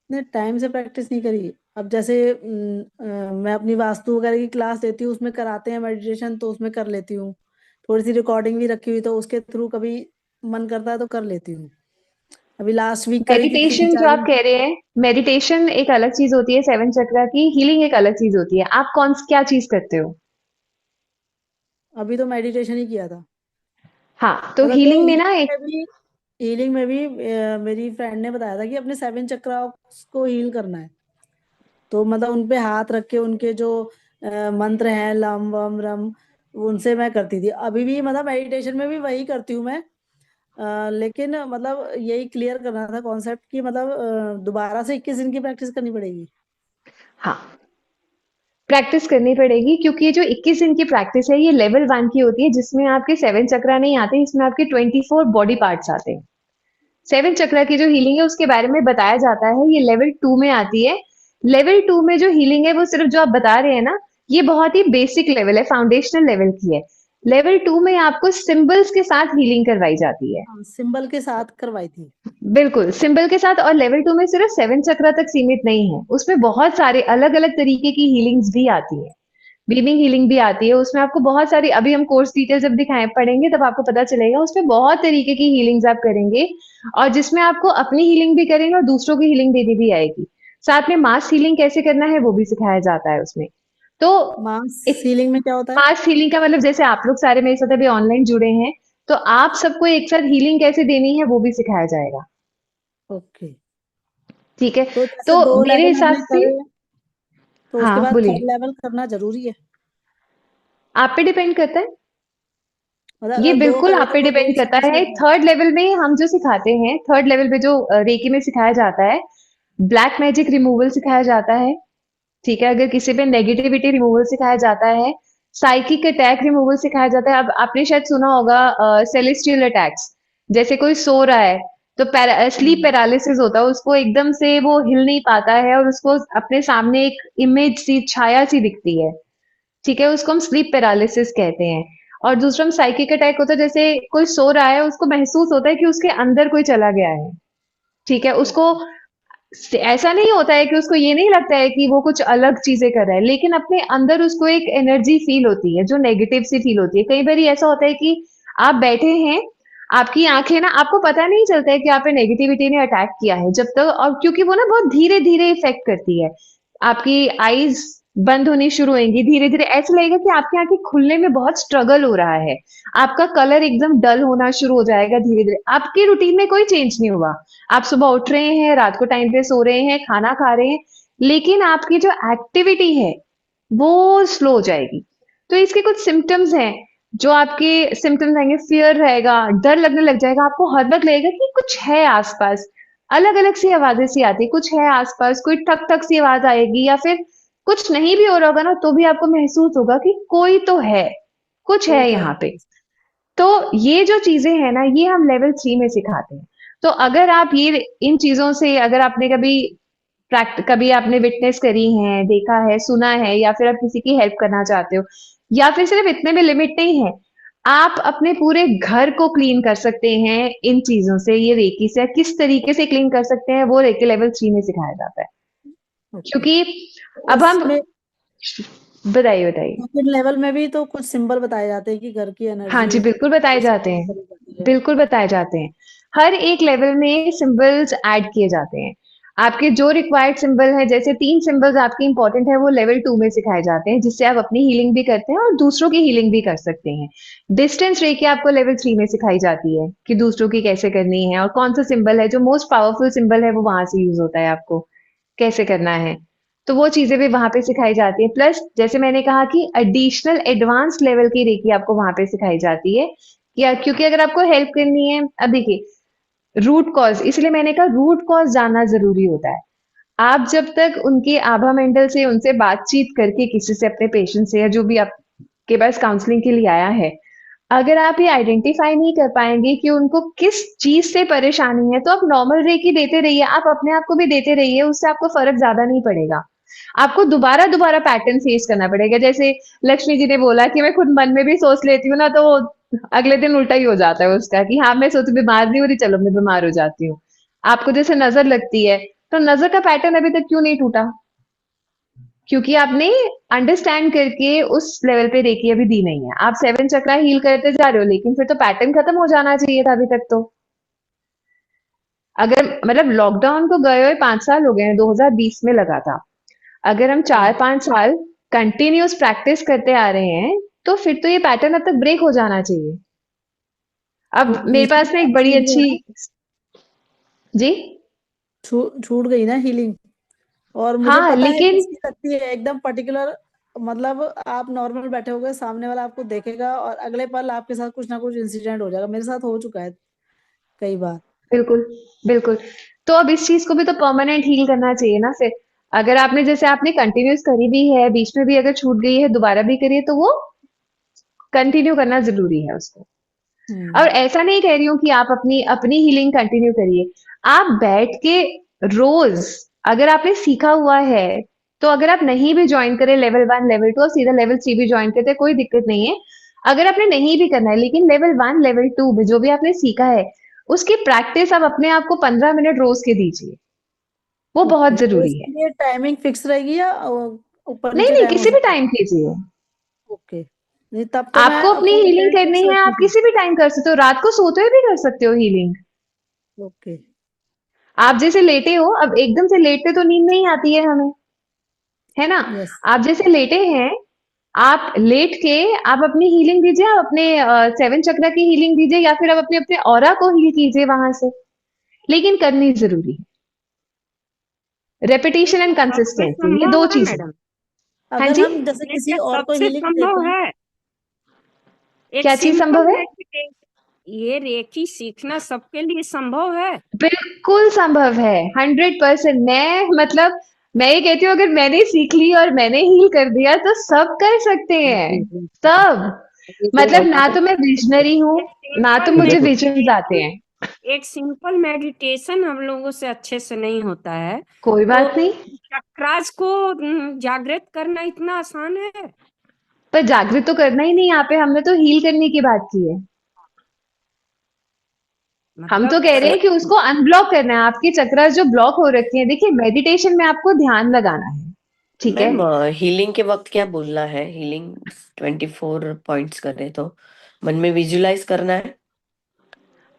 इतने टाइम से प्रैक्टिस नहीं करी। अब जैसे मैं अपनी वास्तु वगैरह की क्लास लेती हूँ, उसमें कराते हैं मेडिटेशन, तो उसमें कर लेती हूँ। थोड़ी सी रिकॉर्डिंग भी रखी हुई तो उसके थ्रू कभी मन करता है तो कर लेती हूँ। अभी लास्ट वीक करी थी तीन मेडिटेशन जो चार आप दिन कह रहे हैं, मेडिटेशन एक अलग चीज होती है, 7 चक्रा की हीलिंग एक अलग चीज होती है। आप क्या चीज करते हो? अभी तो मेडिटेशन ही किया था। हाँ, तो मतलब ये हीलिंग में ना एक हीलिंग में भी मेरी फ्रेंड ने बताया था कि अपने 7 चक्रास को हील करना है। तो मतलब उनपे हाथ रख के उनके जो मंत्र हैं, लम वम रम, उनसे मैं करती थी। अभी भी मतलब मेडिटेशन में भी वही करती हूँ मैं। लेकिन मतलब यही क्लियर करना था कॉन्सेप्ट कि मतलब दोबारा से 21 दिन की प्रैक्टिस करनी पड़ेगी। हाँ, प्रैक्टिस करनी पड़ेगी, क्योंकि ये जो 21 दिन की प्रैक्टिस है ये लेवल 1 की होती है, जिसमें आपके 7 चक्रा नहीं आते, इसमें आपके 24 बॉडी पार्ट्स आते हैं। 7 चक्रा की जो हीलिंग है उसके बारे में बताया जाता है, ये लेवल 2 में आती है। लेवल 2 में जो हीलिंग है वो सिर्फ जो आप बता रहे हैं ना, ये बहुत ही बेसिक लेवल है, फाउंडेशनल लेवल की है। लेवल 2 में आपको सिंबल्स के साथ हीलिंग करवाई जाती है। हाँ, सिंबल के साथ करवाई थी। बिल्कुल, सिंबल के साथ। और लेवल 2 में सिर्फ 7 चक्रा तक सीमित नहीं है, उसमें बहुत सारे अलग-अलग तरीके की हीलिंग्स भी आती हैं। बीमिंग हीलिंग भी आती है, उसमें आपको बहुत सारी, अभी हम कोर्स डिटेल जब दिखाएं पढ़ेंगे तब आपको पता चलेगा, उसमें बहुत तरीके की हीलिंग्स आप करेंगे, और जिसमें आपको अपनी हीलिंग भी करेंगे और दूसरों की हीलिंग देनी भी आएगी। साथ में मास हीलिंग कैसे करना है वो भी सिखाया जाता है उसमें। तो मास एक सीलिंग में क्या होता है? मास हीलिंग का मतलब, जैसे आप लोग सारे मेरे साथ अभी ऑनलाइन जुड़े हैं, तो आप सबको एक साथ हीलिंग कैसे देनी है वो भी सिखाया जाएगा। ओके। ठीक है, तो जैसे तो 2 मेरे लेवल हिसाब हमने से, करे तो उसके हाँ बाद बोलिए, 3rd लेवल करना जरूरी है? आप पे डिपेंड करता है। मतलब ये अगर 2 बिल्कुल करे आप तो पे वो 2 डिपेंड ही करता है। समझ। थर्ड लेवल में हम जो सिखाते हैं, थर्ड लेवल पे जो रेकी में सिखाया जाता है, ब्लैक मैजिक रिमूवल सिखाया जाता है। ठीक है, अगर किसी पे नेगेटिविटी रिमूवल सिखाया जाता है, साइकिक अटैक रिमूवल सिखाया जाता है। अब आपने शायद सुना होगा सेलेस्टियल अटैक्स, जैसे कोई सो रहा है तो स्लीप हम्म। पैरालिसिस होता है, उसको एकदम से वो हिल नहीं पाता है और उसको अपने सामने एक इमेज सी, छाया सी दिखती है। ठीक है, उसको हम स्लीप पैरालिसिस कहते हैं। और दूसरा हम साइकिक अटैक होता है, जैसे कोई सो रहा है, उसको महसूस होता है कि उसके अंदर कोई चला गया है। ठीक है, उसको ऐसा नहीं होता है कि उसको ये नहीं लगता है कि वो कुछ अलग चीजें कर रहा है, लेकिन अपने अंदर उसको एक एनर्जी फील होती है जो नेगेटिव सी फील होती है। कई बार ऐसा होता है कि आप बैठे हैं, आपकी आंखें ना, आपको पता नहीं चलता है कि आप पे नेगेटिविटी ने अटैक किया है जब तक, और क्योंकि वो ना बहुत धीरे धीरे इफेक्ट करती है। आपकी आईज बंद होनी शुरू होंगी धीरे धीरे, ऐसा लगेगा कि आपकी आंखें खुलने में बहुत स्ट्रगल हो रहा है। आपका कलर एकदम डल होना शुरू हो जाएगा धीरे धीरे। आपके रूटीन में कोई चेंज नहीं हुआ, आप सुबह उठ रहे हैं, रात को टाइम पे सो रहे हैं, खाना खा रहे हैं, लेकिन आपकी जो एक्टिविटी है वो स्लो हो जाएगी। तो इसके कुछ सिम्टम्स हैं, जो आपके सिम्टम्स आएंगे, फियर रहेगा, डर लगने लग जाएगा, आपको हर वक्त लगेगा कि कुछ है आसपास, अलग अलग सी आवाजें सी आती, कुछ है आसपास, कोई ठक ठक सी आवाज आएगी, या फिर कुछ नहीं भी हो रहा होगा ना तो भी आपको महसूस होगा कि कोई तो है, कुछ कोई है तो है। यहाँ पे। तो ये जो चीजें हैं ना, ये हम लेवल 3 में सिखाते हैं। तो अगर आप ये इन चीजों से, अगर आपने कभी कभी आपने विटनेस करी है, देखा है, सुना है, या फिर आप किसी की हेल्प करना चाहते हो, या फिर सिर्फ इतने में लिमिट नहीं है, आप अपने पूरे घर को क्लीन कर सकते हैं इन चीजों से, ये रेकी से किस तरीके से क्लीन कर सकते हैं वो रेकी लेवल 3 में सिखाया जाता है। ओके। क्योंकि अब हम, उसमें बताइए बताइए। 2nd लेवल में भी तो कुछ सिंबल बताए जाते हैं कि घर की हाँ एनर्जी जी, बिल्कुल बताए कैसे जाते काम हैं, करती है। बिल्कुल बताए जाते हैं। हर एक लेवल में सिंबल्स ऐड किए जाते हैं। आपके जो रिक्वायर्ड सिंबल है, जैसे 3 सिंबल्स आपके इंपॉर्टेंट है, वो लेवल 2 में सिखाए जाते हैं, जिससे आप अपनी हीलिंग भी करते हैं और दूसरों की हीलिंग भी कर सकते हैं। डिस्टेंस रेकी आपको लेवल 3 में सिखाई जाती है कि दूसरों की कैसे करनी है, और कौन सा सिंबल है जो मोस्ट पावरफुल सिंबल है वो वहां से यूज होता है, आपको कैसे करना है। तो वो चीजें भी वहां पे सिखाई जाती है। प्लस जैसे मैंने कहा कि एडिशनल एडवांस लेवल की रेकी आपको वहां पे सिखाई जाती है, या क्योंकि अगर आपको हेल्प करनी है, अब देखिए रूट कॉज, इसलिए मैंने कहा रूट कॉज जानना जरूरी होता है। आप जब तक उनके आभा मंडल से, उनसे बातचीत करके, किसी से, अपने पेशेंट से, या जो भी आपके पास काउंसलिंग के लिए आया है, अगर आप ये आइडेंटिफाई नहीं कर पाएंगे कि उनको किस चीज से परेशानी है, तो आप नॉर्मल रेकी देते रहिए, आप अपने आप को भी देते रहिए, उससे आपको फर्क ज्यादा नहीं पड़ेगा। आपको दोबारा दोबारा पैटर्न फेस करना पड़ेगा। जैसे लक्ष्मी जी ने बोला कि मैं खुद मन में भी सोच लेती हूँ ना, तो अगले दिन उल्टा ही हो जाता है उसका, कि हाँ मैं सोच बीमार नहीं हो रही, चलो मैं बीमार हो जाती हूँ। आपको जैसे नजर लगती है, तो नजर का पैटर्न अभी तक क्यों नहीं टूटा? क्योंकि आपने अंडरस्टैंड करके उस लेवल पे रेकी अभी दी नहीं है। आप 7 चक्रा हील करते जा रहे हो, लेकिन फिर तो पैटर्न खत्म हो जाना चाहिए था अभी तक तो। अगर मतलब लॉकडाउन को गए हुए 5 साल हो गए हैं, 2020 में लगा था। अगर हम हाँ। 4-5 साल कंटिन्यूस प्रैक्टिस करते आ रहे हैं, तो फिर तो ये पैटर्न अब तक ब्रेक हो जाना चाहिए। अब तो मेरे बीच पास में ना एक बड़ी छूट गई अच्छी, ना, जी, छूट गई ना हीलिंग। और मुझे हाँ पता है लेकिन, किसकी लगती है, एकदम पर्टिकुलर मतलब आप नॉर्मल बैठे होगे, सामने वाला आपको देखेगा और अगले पल आपके साथ कुछ ना कुछ इंसिडेंट हो जाएगा। मेरे साथ हो चुका है कई बार। बिल्कुल, बिल्कुल। तो अब इस चीज को भी तो परमानेंट हील करना चाहिए ना फिर। अगर आपने जैसे आपने कंटिन्यूस करी भी है, बीच में भी अगर छूट गई है, दोबारा भी करिए, तो वो कंटिन्यू करना जरूरी है उसको। और हम्म। ऐसा नहीं कह रही हूँ कि आप अपनी अपनी हीलिंग कंटिन्यू करिए। आप बैठ के रोज, अगर आपने सीखा हुआ है, तो अगर आप नहीं भी ज्वाइन करें लेवल 1 लेवल 2 और सीधा लेवल 3 भी ज्वाइन करते हैं, कोई दिक्कत नहीं है। अगर आपने नहीं भी करना है, लेकिन लेवल 1 लेवल 2 में जो भी आपने सीखा है, उसकी प्रैक्टिस आप अपने आप को 15 मिनट रोज के दीजिए। वो बहुत ओके, तो जरूरी है। इसके लिए टाइमिंग फिक्स रहेगी या ऊपर नहीं नीचे नहीं, टाइम हो किसी भी सकता है? टाइम कीजिए। ओके, नहीं तब तो मैं आपको अपनी फुल हीलिंग करनी प्रैक्टिस है, आप रखूंगी। किसी भी टाइम कर सकते हो, रात को सोते हुए भी कर सकते हो हीलिंग। ओके। आप जैसे लेटे हो, अब एकदम से लेटते तो नींद नहीं आती है हमें, है ना? यस। आप जैसे लेटे हैं, आप लेट के आप अपनी हीलिंग दीजिए, आप अपने 7 चक्र की हीलिंग दीजिए, या फिर आप अपने अपने ऑरा को हील कीजिए वहां से। लेकिन करनी जरूरी है, ये रेपिटेशन क्या एंड सबसे कंसिस्टेंसी, ये दो संभव है चीजें। मैडम? हाँ अगर जी। हम जैसे ये किसी क्या और को सबसे हीलिंग देते संभव हैं। है? एक क्या चीज सिंपल संभव है? मेडिटेशन, ये रेकी सीखना सबके लिए संभव है? बिल्कुल संभव है, 100%। मैं मतलब, मैं ये कहती हूँ, अगर मैंने सीख ली और मैंने हील कर दिया तो सब कर सकते हैं। सब। मतलब ना तो मैं विजनरी हूँ, एक ना तो सिंपल मुझे विजन्स आते मेडिटेशन, हैं। एक सिंपल मेडिटेशन हम लोगों से अच्छे से नहीं होता है। कोई तो बात नहीं। चक्रास को जागृत करना इतना आसान है? पर जागृत तो करना ही नहीं, यहाँ पे हमने तो हील करने की बात की है। हम तो मतलब कह रहे हैं कि उसको अनब्लॉक करना है, आपके चक्रा जो ब्लॉक हो रखे हैं। देखिए, मेडिटेशन में आपको ध्यान लगाना है, ठीक है? मैम, हीलिंग के वक्त क्या बोलना है? हीलिंग 24 पॉइंट्स कर रहे तो मन में विजुलाइज करना है।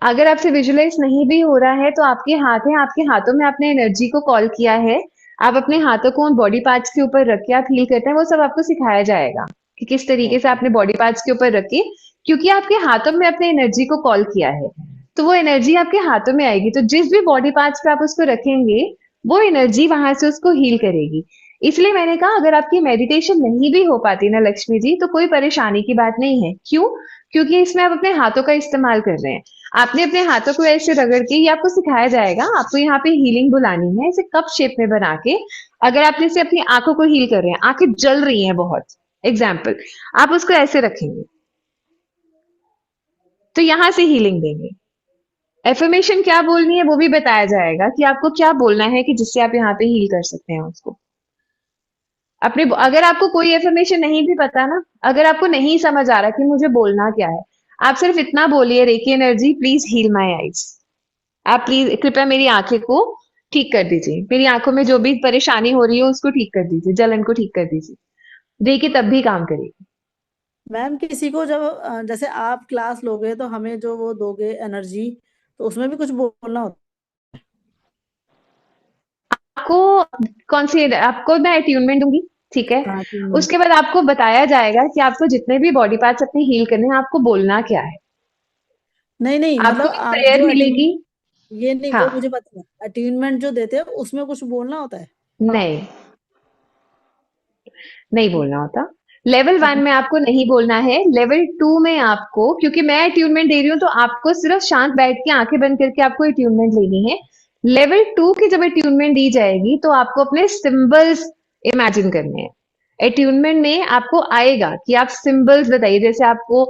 अगर आपसे विजुलाइज नहीं भी हो रहा है, तो आपके हाथ है, आपके हाथों में आपने एनर्जी को कॉल किया है। आप अपने हाथों को उन बॉडी पार्ट्स के ऊपर रख के आप हील करते हैं, वो सब आपको सिखाया जाएगा कि किस तरीके से ओके। आपने बॉडी पार्ट्स के ऊपर रखे, क्योंकि आपके हाथों में अपने एनर्जी को कॉल किया है। तो वो एनर्जी आपके हाथों में आएगी, तो जिस भी बॉडी पार्ट्स पे आप उसको रखेंगे, वो एनर्जी वहां से उसको हील करेगी। इसलिए मैंने कहा, अगर आपकी मेडिटेशन नहीं भी हो पाती ना लक्ष्मी जी, तो कोई परेशानी की बात नहीं है। क्यों? क्योंकि इसमें आप अपने हाथों का इस्तेमाल कर रहे हैं। आपने अपने हाथों को ऐसे रगड़ के, ये आपको सिखाया जाएगा, आपको यहाँ पे हीलिंग बुलानी है, ऐसे कप शेप में बना के। अगर आप जैसे अपनी आंखों को हील कर रहे हैं, आंखें जल रही हैं बहुत, एग्जाम्पल, आप उसको ऐसे रखेंगे, तो यहां से हीलिंग देंगे। एफर्मेशन क्या बोलनी है वो भी बताया जाएगा, कि आपको क्या बोलना है कि जिससे आप यहाँ पे हील कर सकते हैं उसको। अपने, अगर आपको कोई एफर्मेशन नहीं भी पता ना, अगर आपको नहीं समझ आ रहा कि मुझे बोलना क्या है, आप सिर्फ इतना बोलिए, reiki energy please heal my eyes. आप प्लीज कृपया मेरी आंखें को ठीक कर दीजिए, मेरी आंखों में जो भी परेशानी हो रही है उसको ठीक कर दीजिए, जलन को ठीक कर दीजिए। देखिए, तब भी काम करेगी। मैम किसी को जब जैसे आप क्लास लोगे तो हमें जो वो दोगे एनर्जी, तो उसमें भी कुछ बोलना होता आपको कौन सी, आपको मैं अट्यूनमेंट दूंगी, ठीक है? है? हाँ, ट्यूनमेंट। उसके बाद आपको बताया जाएगा कि आपको जितने भी बॉडी पार्ट्स अपने हील करने हैं, आपको बोलना क्या है। नहीं नहीं, आपको मतलब एक आप प्रेयर जो मिलेगी। ये नहीं, वो हाँ। मुझे पता है, अट्यूनमेंट जो देते हैं उसमें कुछ बोलना होता है? नहीं, नहीं बोलना होता। लेवल 1 अच्छा। में आपको नहीं बोलना है, लेवल 2 में आपको, क्योंकि मैं अट्यूनमेंट दे रही हूँ, तो आपको सिर्फ शांत बैठ के आंखें बंद करके आपको अट्यूनमेंट लेनी है। लेवल 2 की जब अट्यूनमेंट दी जाएगी, तो आपको अपने सिंबल्स इमेजिन करने हैं। अट्यूनमेंट में आपको आएगा कि आप सिंबल्स बताइए, जैसे आपको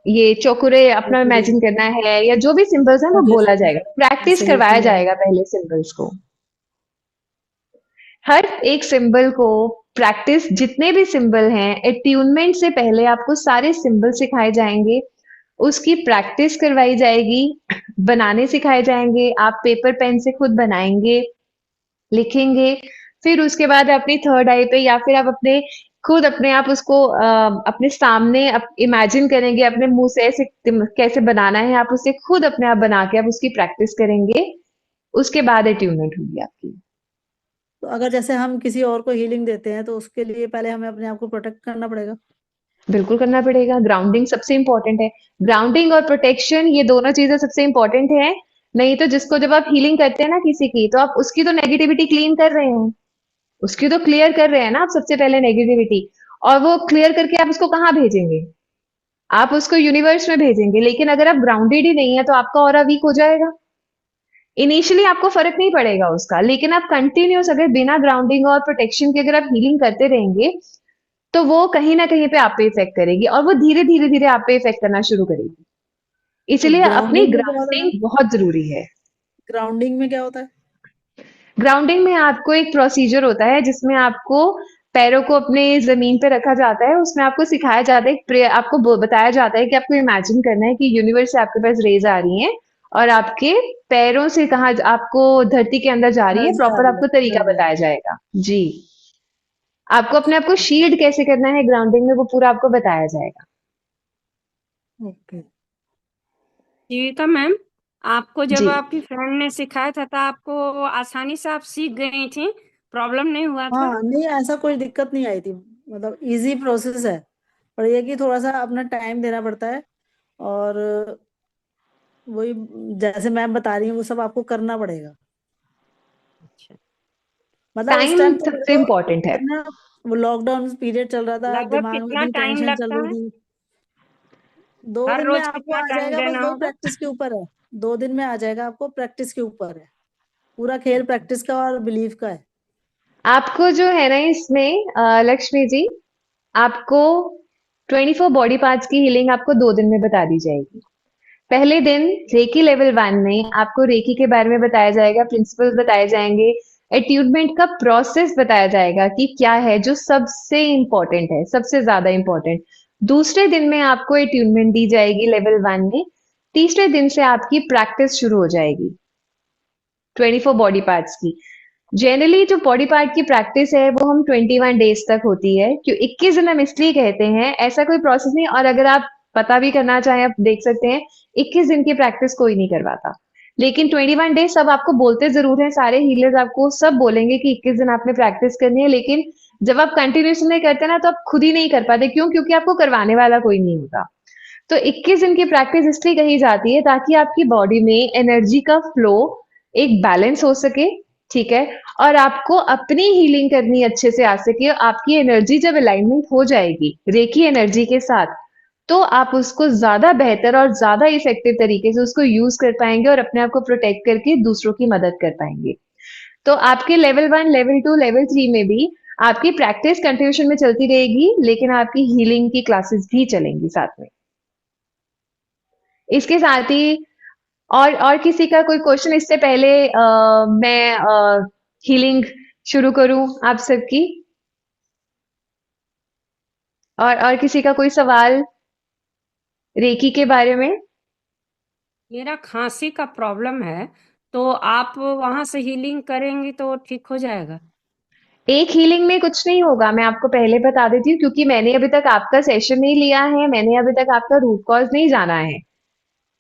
ये चौकुरे अपना इमेजिन करना है, या जो भी सिंबल्स हैं वो बोला पोजीशन जाएगा, है, प्रैक्टिस सही करवाया है। जाएगा पहले सिंबल्स को। हर एक सिंबल को प्रैक्टिस, जितने भी सिंबल हैं, अट्यूनमेंट से पहले आपको सारे सिंबल सिखाए जाएंगे, उसकी प्रैक्टिस करवाई जाएगी, बनाने सिखाए जाएंगे, आप पेपर पेन से खुद बनाएंगे, लिखेंगे। फिर उसके बाद अपनी थर्ड आई पे, या फिर आप अपने खुद अपने आप उसको अपने सामने इमेजिन करेंगे, अपने मुंह से ऐसे कैसे बनाना है, आप उसे खुद अपने आप बना के आप उसकी प्रैक्टिस करेंगे। उसके बाद अट्यूनमेंट होगी आपकी। तो अगर जैसे हम किसी और को हीलिंग देते हैं तो उसके लिए पहले हमें अपने आप को प्रोटेक्ट करना पड़ेगा? बिल्कुल करना पड़ेगा, ग्राउंडिंग सबसे इंपॉर्टेंट है। ग्राउंडिंग और प्रोटेक्शन, ये दोनों चीजें सबसे इंपॉर्टेंट है। नहीं तो जिसको, जब आप हीलिंग करते हैं ना किसी की, तो आप उसकी तो नेगेटिविटी क्लीन कर रहे हैं। उसकी तो क्लियर कर रहे हैं ना आप सबसे पहले नेगेटिविटी, और वो क्लियर करके आप उसको कहाँ भेजेंगे? आप उसको यूनिवर्स में भेजेंगे, लेकिन अगर आप ग्राउंडेड ही नहीं है तो आपका ऑरा वीक हो जाएगा। इनिशियली आपको फर्क नहीं पड़ेगा उसका, लेकिन आप कंटिन्यूस अगर बिना ग्राउंडिंग और प्रोटेक्शन के अगर आप हीलिंग करते रहेंगे तो वो कहीं ना कहीं पे आप पे इफेक्ट करेगी, और वो धीरे धीरे धीरे आप पे इफेक्ट करना शुरू करेगी। तो इसलिए अपनी ग्राउंडिंग में क्या होता है ग्राउंडिंग मैम? बहुत जरूरी है। ग्राउंडिंग में क्या होता है? ग्राउंडिंग में आपको एक प्रोसीजर होता है जिसमें आपको पैरों को अपने जमीन पे रखा जाता है, उसमें आपको सिखाया जाता है, आपको बताया जाता है कि आपको इमेजिन करना है कि यूनिवर्स से आपके पास रेज आ रही हैं और आपके पैरों से कहाँ आपको धरती के अंदर जा रही है, एनर्जी आ प्रॉपर रही है आपको तरीका अंदर। बताया जाएगा जी। आपको अपने आप को शील्ड कैसे करना है ग्राउंडिंग में, वो पूरा आपको बताया जाएगा। ओके। जीविका मैम, आपको जब जी आपकी फ्रेंड ने सिखाया था तो आपको आसानी से आप सीख गई थी, प्रॉब्लम नहीं हुआ था? हाँ नहीं, ऐसा कोई दिक्कत नहीं आई थी, मतलब इजी प्रोसेस है। पर ये कि थोड़ा सा अपना टाइम देना पड़ता है, और वही जैसे मैम बता रही हैं वो सब आपको करना पड़ेगा। अच्छा। मतलब उस टाइम टाइम तो मेरे सबसे को इम्पोर्टेंट है। इतना, वो लॉकडाउन पीरियड चल रहा था, लगभग दिमाग में कितना इतनी टाइम टेंशन चल लगता रही है? थी। 2 दिन हर में रोज आपको कितना आ टाइम जाएगा, बस देना वही होगा? प्रैक्टिस के ऊपर है। 2 दिन में आ जाएगा, आपको प्रैक्टिस के ऊपर है। पूरा खेल प्रैक्टिस का और बिलीव का है। आपको जो है ना इसमें लक्ष्मी जी, आपको 24 बॉडी पार्ट्स की हीलिंग आपको 2 दिन में बता दी जाएगी। पहले दिन रेकी लेवल 1 में आपको रेकी के बारे में बताया जाएगा, प्रिंसिपल्स बताए जाएंगे, अट्यूनमेंट का प्रोसेस बताया जाएगा कि क्या है जो सबसे इंपॉर्टेंट है, सबसे ज्यादा इंपॉर्टेंट। दूसरे दिन में आपको अट्यूनमेंट दी जाएगी लेवल 1 में। तीसरे दिन से आपकी प्रैक्टिस शुरू हो जाएगी 24 बॉडी पार्ट्स की। जनरली जो बॉडी पार्ट की प्रैक्टिस है वो हम 21 डेज तक होती है। क्यों 21 दिन हम इसलिए कहते हैं, ऐसा कोई प्रोसेस नहीं, और अगर आप पता भी करना चाहें आप देख सकते हैं, 21 दिन की प्रैक्टिस कोई नहीं करवाता, लेकिन 21 डेज सब आपको बोलते जरूर हैं, सारे हीलर्स आपको सब बोलेंगे कि 21 दिन आपने प्रैक्टिस करनी है, लेकिन जब आप कंटिन्यूस नहीं करते ना तो आप खुद ही नहीं कर पाते। क्यों? क्योंकि आपको करवाने वाला कोई नहीं होता। तो 21 दिन की प्रैक्टिस इसलिए कही जाती है ताकि आपकी बॉडी में एनर्जी का फ्लो एक बैलेंस हो सके, ठीक है, और आपको अपनी हीलिंग करनी अच्छे से आ सके। आपकी एनर्जी जब अलाइनमेंट हो जाएगी रेकी एनर्जी के साथ, तो आप उसको ज्यादा बेहतर और ज्यादा इफेक्टिव तरीके से उसको यूज कर पाएंगे और अपने आप को प्रोटेक्ट करके दूसरों की मदद कर पाएंगे। तो आपके लेवल 1 लेवल 2 लेवल 3 में भी आपकी प्रैक्टिस कंटिन्यूशन में चलती रहेगी, लेकिन आपकी हीलिंग की क्लासेस भी चलेंगी साथ में। इसके साथ ही और किसी का कोई क्वेश्चन इससे पहले मैं हीलिंग शुरू करूं आप सबकी, और किसी का कोई सवाल रेकी के बारे में? मेरा खांसी का प्रॉब्लम है, तो आप वहां से हीलिंग करेंगी तो ठीक हो जाएगा? एक हीलिंग में कुछ नहीं होगा, मैं आपको पहले बता देती हूँ, क्योंकि मैंने अभी तक आपका सेशन नहीं लिया है, मैंने अभी तक आपका रूट कॉज नहीं जाना है।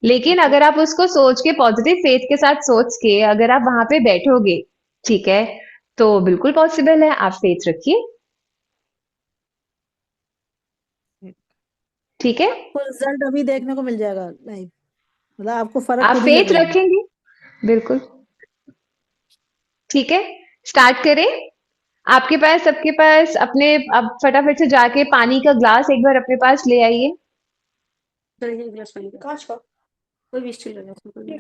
लेकिन अच्छा। अगर आप उसको सोच के पॉजिटिव फेथ के साथ सोच के अगर आप वहां पे बैठोगे, ठीक है, तो बिल्कुल पॉसिबल है, आप फेथ रखिए, ठीक है। आपको रिजल्ट अभी देखने को मिल जाएगा लाइव, मतलब आपको फर्क आप खुद ही फेथ लगेगा। रखेंगे, बिल्कुल, ठीक है। स्टार्ट करें। आपके पास सबके पास अपने, अब फटाफट से जाके पानी का ग्लास एक बार अपने पास ले आइए। चलिए एक गिलास पानी का, कांच का, कोई भी स्टील लगा इसमें, कोई भी।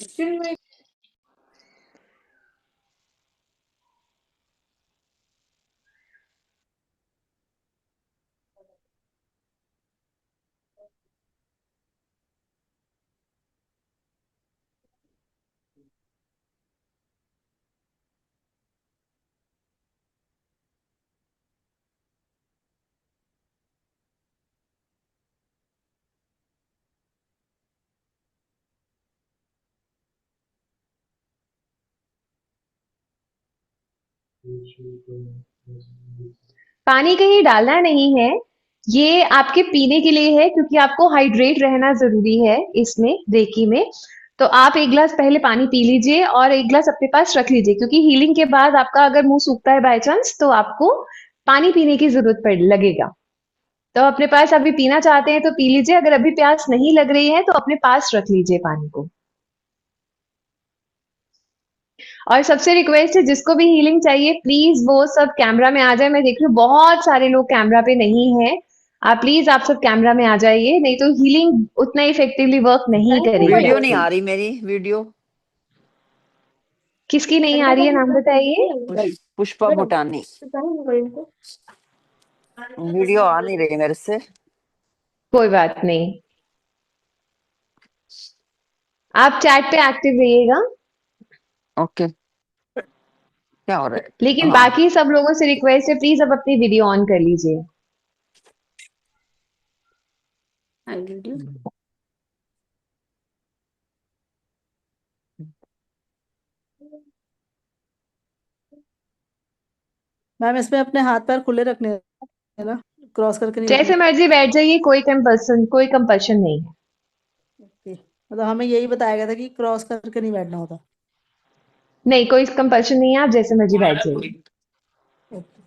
पानी कहीं डालना नहीं है, ये आपके पीने के लिए है, क्योंकि आपको हाइड्रेट रहना जरूरी है इसमें रेकी में। तो आप एक गिलास पहले पानी पी लीजिए और एक गिलास अपने पास रख लीजिए, क्योंकि हीलिंग के बाद आपका अगर मुंह सूखता है बाय चांस तो आपको पानी पीने की जरूरत पड़ लगेगा। तो अपने पास अभी पीना चाहते हैं तो पी लीजिए, अगर अभी प्यास नहीं लग रही है तो अपने पास रख लीजिए पानी को। और सबसे रिक्वेस्ट है, जिसको भी हीलिंग चाहिए प्लीज वो सब कैमरा में आ जाए। मैं देख रही हूँ बहुत सारे लोग कैमरा पे नहीं है। आप प्लीज आप सब कैमरा में आ जाइए, नहीं तो हीलिंग उतना इफेक्टिवली वर्क नहीं करेगी वीडियो नहीं आपकी। आ रही मेरी वीडियो। किसकी नहीं आ रही है, नाम बताइए। पुष्पा भूटानी वीडियो आ नहीं रही मेरे से। कोई बात नहीं, आप चैट पे एक्टिव रहिएगा। ओके, क्या हो रहा है? लेकिन हाँ, बाकी सब लोगों से रिक्वेस्ट है, प्लीज अब अपनी वीडियो ऑन कर लीजिए। आई वीडियो। मैम इसमें अपने हाथ पैर खुले रखने हैं ना, क्रॉस करके नहीं बैठना। जैसे मर्जी बैठ जाइए, कोई कंपल्शन नहीं है। ओके, मतलब हमें यही बताया गया था कि क्रॉस करके नहीं बैठना होता। नहीं, कोई कंपल्शन नहीं है, आप जैसे मर्जी बैठ जाइए। ओके।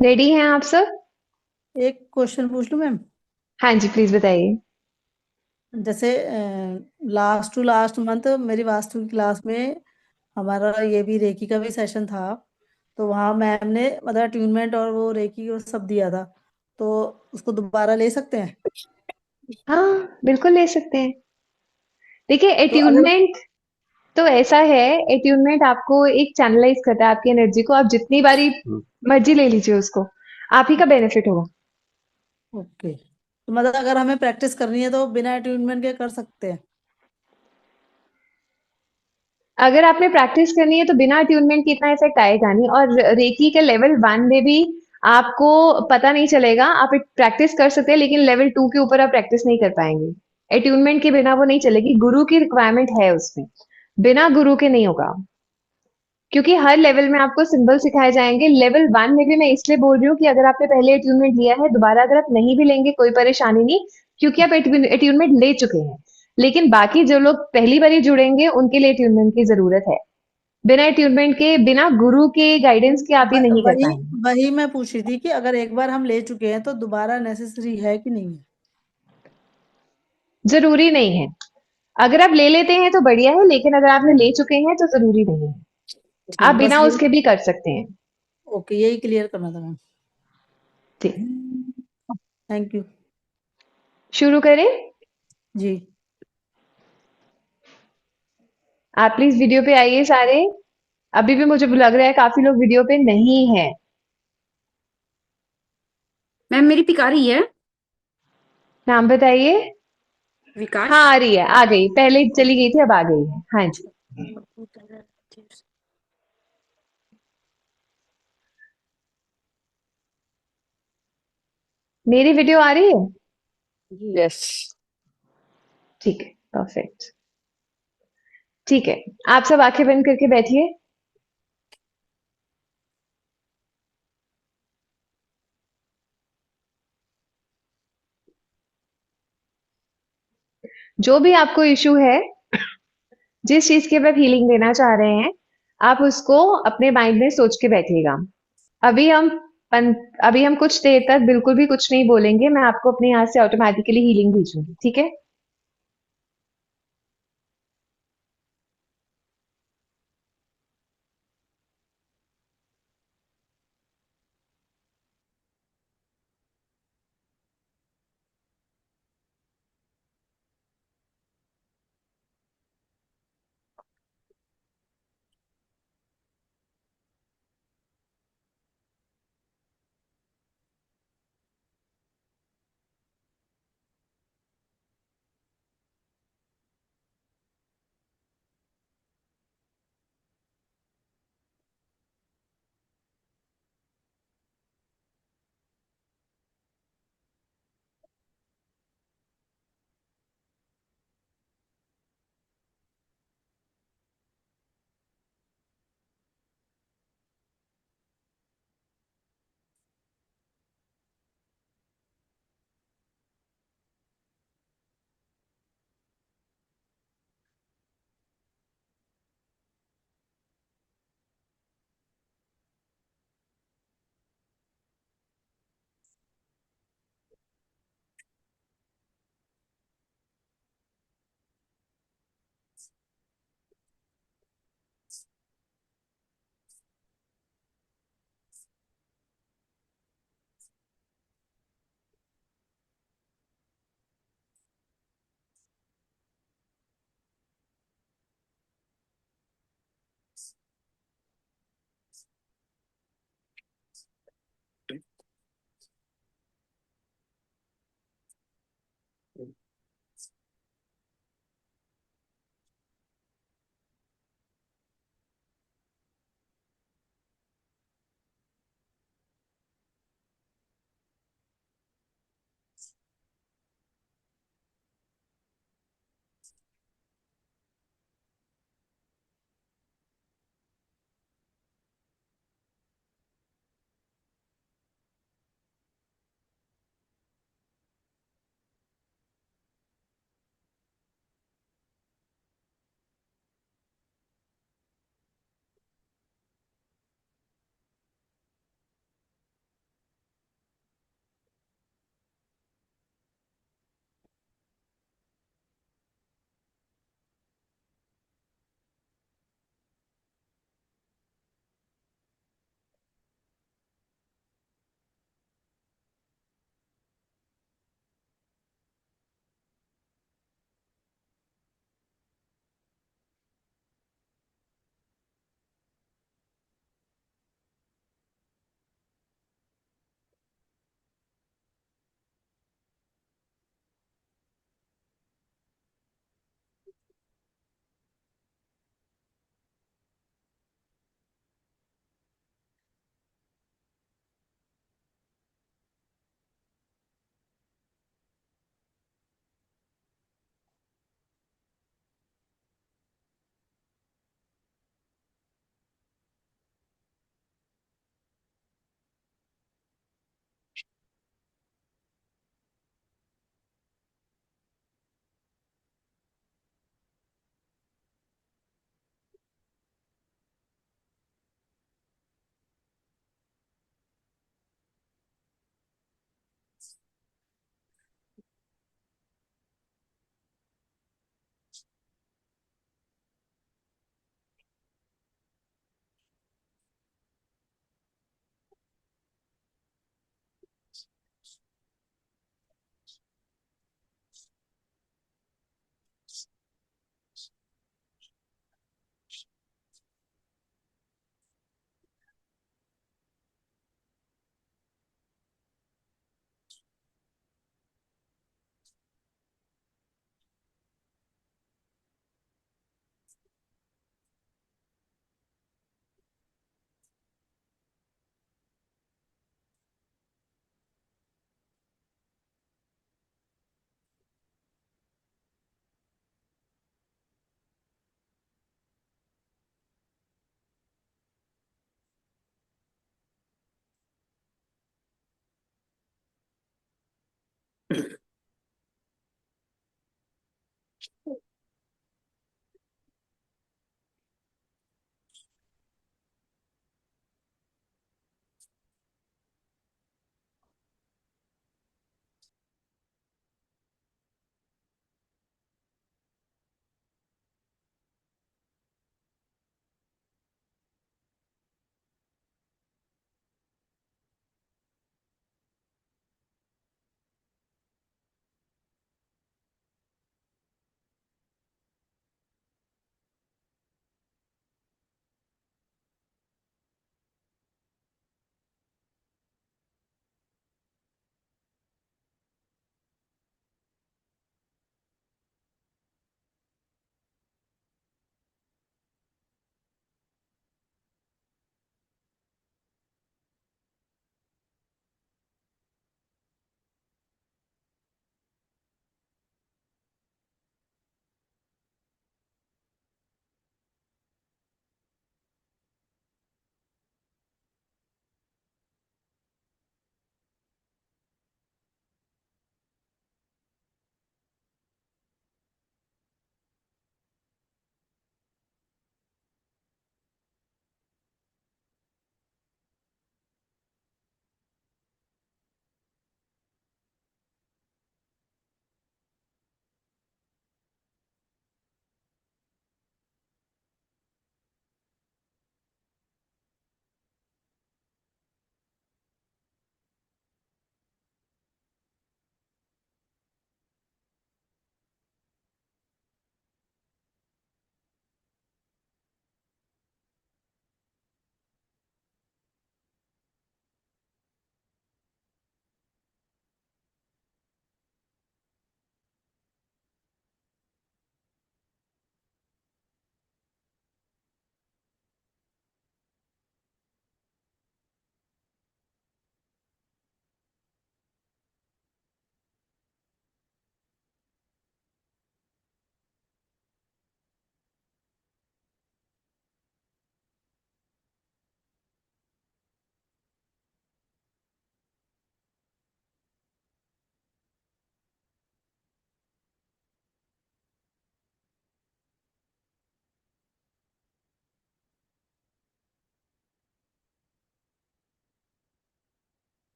रेडी हैं आप सब? एक क्वेश्चन पूछ लूं मैम? हाँ जी, प्लीज बताइए। जैसे लास्ट टू लास्ट मंथ मेरी वास्तु की क्लास में हमारा ये भी रेकी का भी सेशन था। तो वहाँ मैम ने मतलब अट्यूनमेंट और वो रेकी वो सब दिया था। तो उसको दोबारा ले सकते हैं? हाँ, बिल्कुल ले सकते हैं। देखिए, तो अगर एट्यूनमेंट तो ऐसा है, एट्यूनमेंट आपको एक चैनलाइज करता है आपकी एनर्जी को। आप जितनी बारी मर्जी ले लीजिए उसको, आप ही का बेनिफिट होगा। ओके, तो मतलब अगर हमें प्रैक्टिस करनी है तो बिना अट्यूनमेंट के कर सकते हैं? अगर आपने प्रैक्टिस करनी है तो बिना ट्यूनमेंट के इतना इफेक्ट आएगा नहीं। और रेकी के लेवल 1 में भी आपको पता नहीं चलेगा। आप प्रैक्टिस कर सकते हैं, लेकिन लेवल 2 के ऊपर आप प्रैक्टिस नहीं कर पाएंगे। अट्यूनमेंट के बिना वो नहीं चलेगी, गुरु की रिक्वायरमेंट है उसमें। बिना गुरु के नहीं होगा, क्योंकि हर लेवल में आपको सिंबल सिखाए जाएंगे। लेवल 1 में भी मैं इसलिए बोल रही हूँ कि अगर आपने पहले अट्यूनमेंट लिया है, दोबारा अगर आप नहीं भी लेंगे कोई परेशानी नहीं, क्योंकि आप अट्यूनमेंट ले चुके हैं। लेकिन बाकी जो लोग पहली बार जुड़ेंगे उनके लिए अट्यूनमेंट की जरूरत है। बिना ट्यूनमेंट के, बिना गुरु के गाइडेंस के आप ये नहीं कर वही पाएंगे। वही मैं पूछ रही थी कि अगर एक बार हम ले चुके हैं तो दोबारा नेसेसरी है कि नहीं है? जरूरी नहीं है। अगर आप ले लेते हैं तो बढ़िया है, लेकिन अगर आपने ले चुके हैं तो जरूरी नहीं है। आप ठीक, बस बिना ये। उसके भी कर सकते हैं। ओके, यही क्लियर करना था मैम। ठीक, थैंक यू। शुरू करें। जी। आप प्लीज वीडियो पे आइए सारे। अभी भी मुझे लग रहा है काफी लोग वीडियो पे नहीं है। मैम मेरी पिक आ रही है? नाम बताइए। हाँ, विकास। आ रही है, आ गई। पहले चली गई थी, अब आ गई है। हाँ जी, मेरी वीडियो आ रही है। यस। ठीक है, परफेक्ट। ठीक है, आप सब आंखें बंद करके बैठिए। जो भी आपको इशू है, जिस चीज की आप हीलिंग लेना चाह रहे हैं, आप उसको अपने माइंड में सोच के बैठिएगा। अभी हम पन, अभी हम कुछ देर तक बिल्कुल भी कुछ नहीं बोलेंगे। मैं आपको अपने यहाँ से ऑटोमेटिकली हीलिंग भेजूंगी, ठीक है?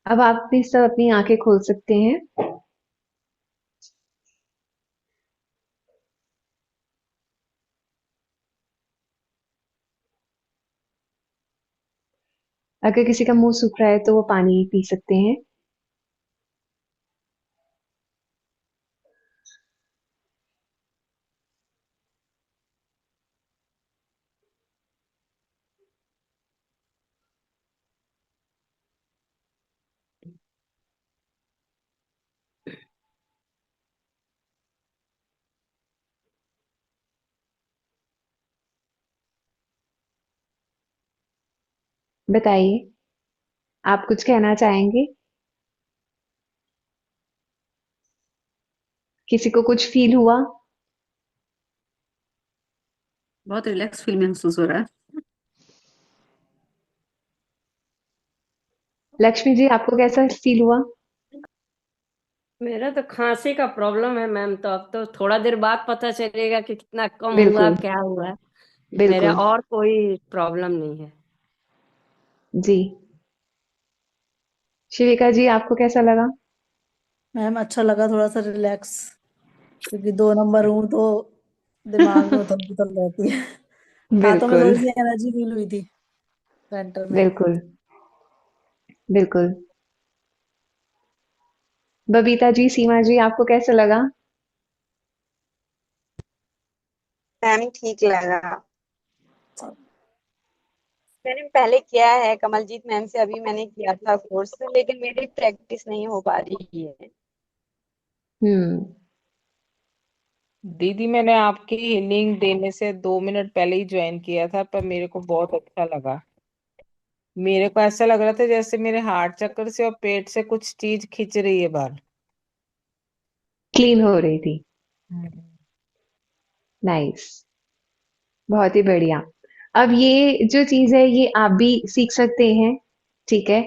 अब आप भी सब अपनी आंखें खोल सकते हैं। अगर किसी का मुंह सूख रहा है तो वो पानी पी सकते हैं। बताइए, आप कुछ कहना चाहेंगे? किसी को कुछ फील हुआ? बहुत रिलैक्स फील महसूस हो रहा है। लक्ष्मी जी, आपको कैसा फील हुआ? मेरा तो खांसी का प्रॉब्लम है मैम, तो अब तो थोड़ा देर बाद पता चलेगा कि कितना कम हुआ बिल्कुल, क्या हुआ। मेरा बिल्कुल। और कोई प्रॉब्लम नहीं है। जी। शिविका जी, आपको कैसा लगा? मैम अच्छा लगा, थोड़ा सा रिलैक्स, क्योंकि 2 नंबर हूँ तो दिमाग में उथल पुथल रहती है। हाथों में बिल्कुल, थोड़ी सी एनर्जी फील हुई थी सेंटर में। बिल्कुल, बिल्कुल। बबीता जी, सीमा जी, आपको कैसा लगा? मैम ठीक लगा। मैंने पहले किया है कमलजीत मैम से, अभी मैंने किया था कोर्स, लेकिन मेरी प्रैक्टिस नहीं हो पा रही है। हम्म। दीदी मैंने आपकी हीलिंग देने से 2 मिनट पहले ही ज्वाइन किया था, पर मेरे को बहुत अच्छा लगा। मेरे को ऐसा लग रहा था जैसे मेरे हार्ट चक्र से और पेट से कुछ चीज खिंच रही है बाहर। क्लीन हो रही थी। हम्म। नाइस। बहुत ही बढ़िया। अब ये जो चीज है ये आप भी सीख सकते हैं। ठीक है।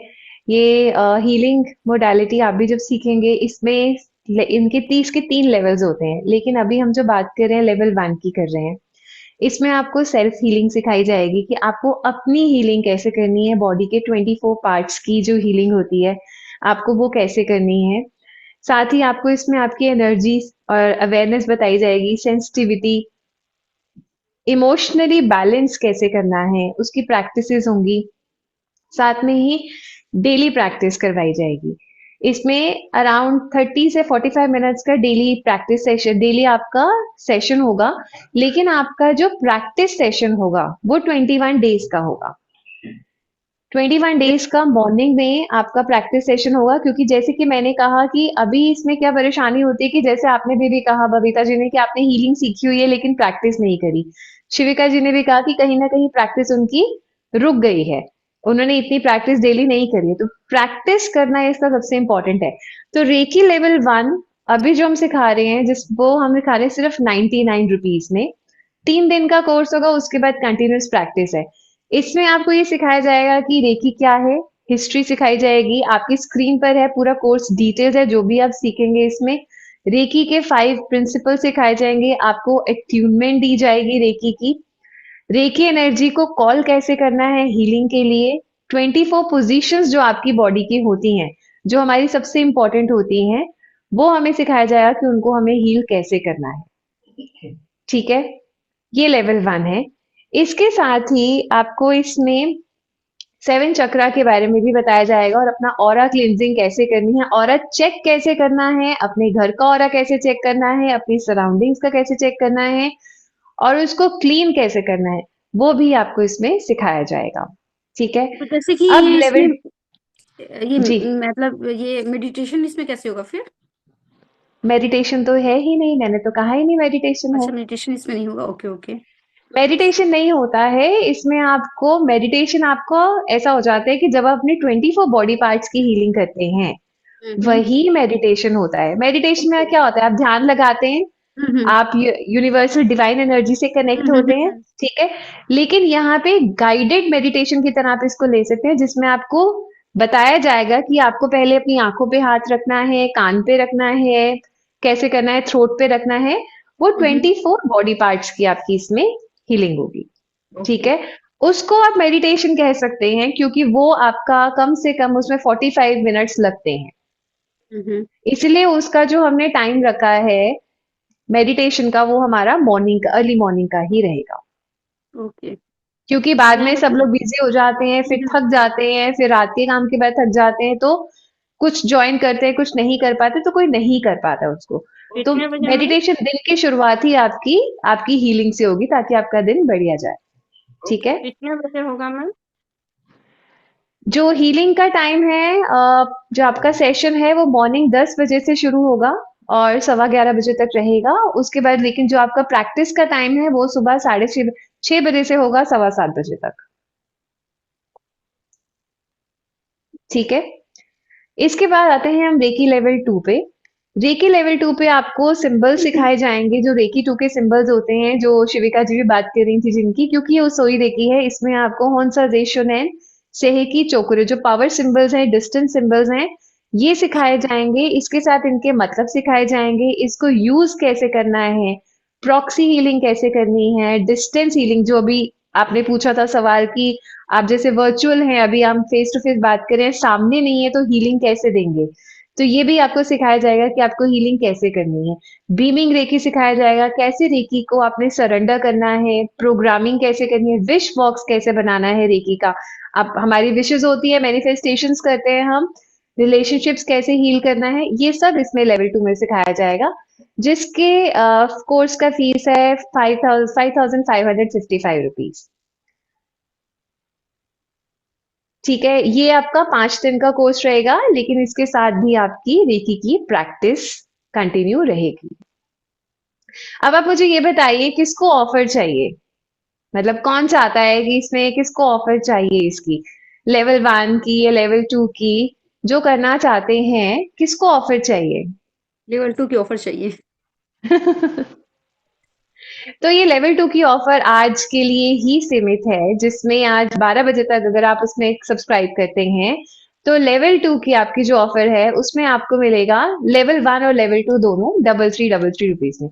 ये हीलिंग मोडालिटी आप भी जब सीखेंगे इसमें इनके 30 के 3 लेवल्स होते हैं, लेकिन अभी हम जो बात कर रहे हैं लेवल 1 की कर रहे हैं। इसमें आपको सेल्फ हीलिंग सिखाई जाएगी कि आपको अपनी हीलिंग कैसे करनी है, बॉडी के 24 पार्ट्स की जो हीलिंग होती है आपको वो कैसे करनी है। साथ ही आपको इसमें आपकी एनर्जी और अवेयरनेस बताई जाएगी, सेंसिटिविटी, इमोशनली बैलेंस कैसे करना है उसकी प्रैक्टिसेस होंगी। साथ में ही डेली प्रैक्टिस करवाई जाएगी। इसमें अराउंड 30 से 45 मिनट्स का डेली प्रैक्टिस सेशन, डेली आपका सेशन होगा, लेकिन आपका जो प्रैक्टिस सेशन होगा वो 21 डेज का होगा। 21 डेज का मॉर्निंग में आपका प्रैक्टिस सेशन होगा, क्योंकि जैसे कि मैंने कहा कि अभी इसमें क्या परेशानी होती है कि जैसे आपने भी कहा बबीता जी ने कि आपने हीलिंग सीखी हुई है लेकिन प्रैक्टिस नहीं करी। शिविका जी ने भी कहा कि कहीं ना कहीं प्रैक्टिस उनकी रुक गई है, उन्होंने इतनी प्रैक्टिस डेली नहीं करी है, तो प्रैक्टिस करना इसका सबसे इंपॉर्टेंट है। तो रेकी लेवल 1 अभी जो हम सिखा रहे हैं, जिस वो हम सिखा रहे हैं सिर्फ 99 रुपीज में। 3 दिन का कोर्स होगा, उसके बाद कंटिन्यूस प्रैक्टिस है। इसमें आपको ये सिखाया जाएगा कि रेकी क्या है, हिस्ट्री सिखाई जाएगी, आपकी स्क्रीन पर है पूरा कोर्स डिटेल्स है जो भी आप सीखेंगे इसमें। रेकी के 5 प्रिंसिपल सिखाए जाएंगे, आपको अट्यूनमेंट दी जाएगी रेकी की। रेकी एनर्जी को कॉल कैसे करना है हीलिंग के लिए। 24 पोजीशंस जो आपकी बॉडी की होती हैं, जो हमारी सबसे इंपॉर्टेंट होती हैं, वो हमें सिखाया जाएगा कि उनको हमें हील कैसे करना है। ठीक है, ये लेवल 1 है। इसके साथ ही आपको इसमें 7 चक्रा के बारे में भी बताया जाएगा और अपना ऑरा क्लींजिंग कैसे करनी है, ऑरा चेक कैसे करना है, अपने घर का ऑरा कैसे चेक करना है, अपनी सराउंडिंग्स का कैसे चेक करना है और उसको क्लीन कैसे करना है, वो भी आपको इसमें सिखाया जाएगा। ठीक है। तो जैसे कि अब ये इसमें लेवल ये जी, मतलब ये मेडिटेशन इसमें कैसे होगा फिर? मेडिटेशन तो है ही नहीं, मैंने तो कहा ही नहीं मेडिटेशन हो। अच्छा, मेडिटेशन इसमें नहीं होगा, ओके ओके। मेडिटेशन नहीं होता है इसमें। आपको मेडिटेशन आपको ऐसा हो जाता है कि जब आप अपने 24 बॉडी पार्ट्स की हीलिंग करते हैं हम्म। वही मेडिटेशन होता है। मेडिटेशन में क्या होता है, आप ध्यान लगाते हैं, हम्म। आप यूनिवर्सल डिवाइन एनर्जी से कनेक्ट होते हैं। हम्म। ठीक है। लेकिन यहाँ पे गाइडेड मेडिटेशन की तरह आप इसको ले सकते हैं, जिसमें आपको बताया जाएगा कि आपको पहले अपनी आंखों पे हाथ रखना है, कान पे रखना है, कैसे करना है, थ्रोट पे रखना है। वो हम्म। 24 बॉडी पार्ट्स की आपकी इसमें हीलिंग होगी। ठीक ओके। है। उसको आप मेडिटेशन कह सकते हैं, क्योंकि वो आपका कम से कम उसमें 45 मिनट्स लगते हैं। हम्म। इसलिए उसका जो हमने टाइम रखा है मेडिटेशन का, वो हमारा मॉर्निंग का, अर्ली मॉर्निंग का ही रहेगा। ओके। क्योंकि बाद कितने में सब बजे? लोग बिजी हो जाते हैं, फिर थक जाते हैं, फिर रात के काम के बाद थक जाते हैं, तो कुछ ज्वाइन करते हैं, कुछ नहीं कर पाते, तो कोई नहीं कर पाता उसको। तो कितने बजे मैम? मेडिटेशन दिन की शुरुआत ही आपकी आपकी हीलिंग से होगी, ताकि आपका दिन बढ़िया जाए। ठीक है। कितने बजे होगा मैम? जो हीलिंग का टाइम है, जो आपका सेशन है, वो मॉर्निंग 10 बजे से शुरू होगा और 11:15 बजे तक रहेगा। उसके बाद लेकिन जो आपका प्रैक्टिस का टाइम है, वो सुबह 6:30 बजे से होगा 7:15 बजे तक। ठीक है। इसके बाद आते हैं हम रेकी लेवल 2 पे। रेकी लेवल 2 पे आपको सिंबल सिखाए जाएंगे, जो रेकी 2 के सिंबल्स होते हैं, जो शिविका जी भी बात कर रही थी जिनकी, क्योंकि ये सोई रेकी है, इसमें आपको होन्सा रेशोनेन सेहेकी चोकुरे, जो पावर सिंबल्स हैं, डिस्टेंस सिंबल्स हैं, ये सिखाए जाएंगे। इसके साथ इनके मतलब सिखाए जाएंगे, इसको यूज कैसे करना है, प्रॉक्सी हीलिंग कैसे करनी है, डिस्टेंस हीलिंग जो अभी आपने पूछा था सवाल कि आप जैसे वर्चुअल हैं, अभी हम फेस टू फेस बात करें, सामने नहीं है, तो हीलिंग कैसे देंगे, तो ये भी आपको सिखाया जाएगा कि आपको हीलिंग कैसे करनी है। बीमिंग रेकी सिखाया जाएगा, कैसे रेकी को आपने सरेंडर करना है, प्रोग्रामिंग कैसे करनी है, विश बॉक्स कैसे बनाना है रेकी का। आप हमारी विशेस होती है, मैनिफेस्टेशंस करते हैं हम, रिलेशनशिप्स कैसे हील करना है, ये सब इसमें लेवल 2 में सिखाया जाएगा, जिसके कोर्स का फीस है 5,555 रुपीज। ठीक है। ये आपका 5 दिन का कोर्स रहेगा, लेकिन इसके साथ भी आपकी रेकी की प्रैक्टिस कंटिन्यू रहेगी। अब आप मुझे ये बताइए, किसको ऑफर चाहिए, मतलब कौन चाहता है कि इसमें किसको ऑफर चाहिए, इसकी लेवल 1 की या लेवल 2 की, जो करना चाहते हैं, किसको ऑफर चाहिए? लेवल 2 की ऑफर चाहिए। तो ये लेवल 2 की ऑफर आज के लिए ही सीमित है, जिसमें आज 12 बजे तक अगर आप उसमें सब्सक्राइब करते हैं, तो लेवल 2 की आपकी जो ऑफर है, उसमें आपको मिलेगा लेवल 1 और लेवल 2 दोनों 333 रुपीज में।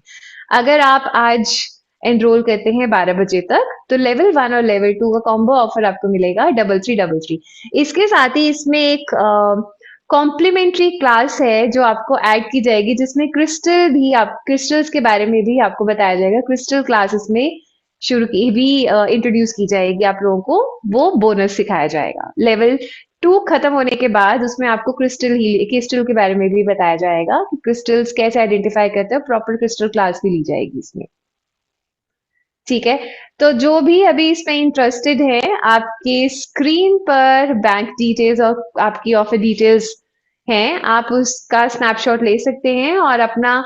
अगर आप आज एनरोल करते हैं 12 बजे तक, तो लेवल 1 और लेवल 2 का कॉम्बो ऑफर आपको मिलेगा 3333। इसके साथ ही इसमें एक कॉम्प्लीमेंट्री क्लास है जो आपको ऐड की जाएगी, जिसमें क्रिस्टल्स के बारे में भी आपको बताया जाएगा। क्रिस्टल क्लास इसमें शुरू की भी इंट्रोड्यूस की जाएगी आप लोगों को, वो बोनस सिखाया जाएगा। लेवल 2 खत्म होने के बाद उसमें आपको क्रिस्टल के बारे में भी बताया जाएगा कि क्रिस्टल्स कैसे आइडेंटिफाई करते हैं, प्रॉपर क्रिस्टल क्लास भी ली जाएगी इसमें। ठीक है। तो जो भी अभी इसमें इंटरेस्टेड है, आपके स्क्रीन पर बैंक डिटेल्स और आपकी ऑफर डिटेल्स हैं, आप उसका स्नैपशॉट ले सकते हैं और अपना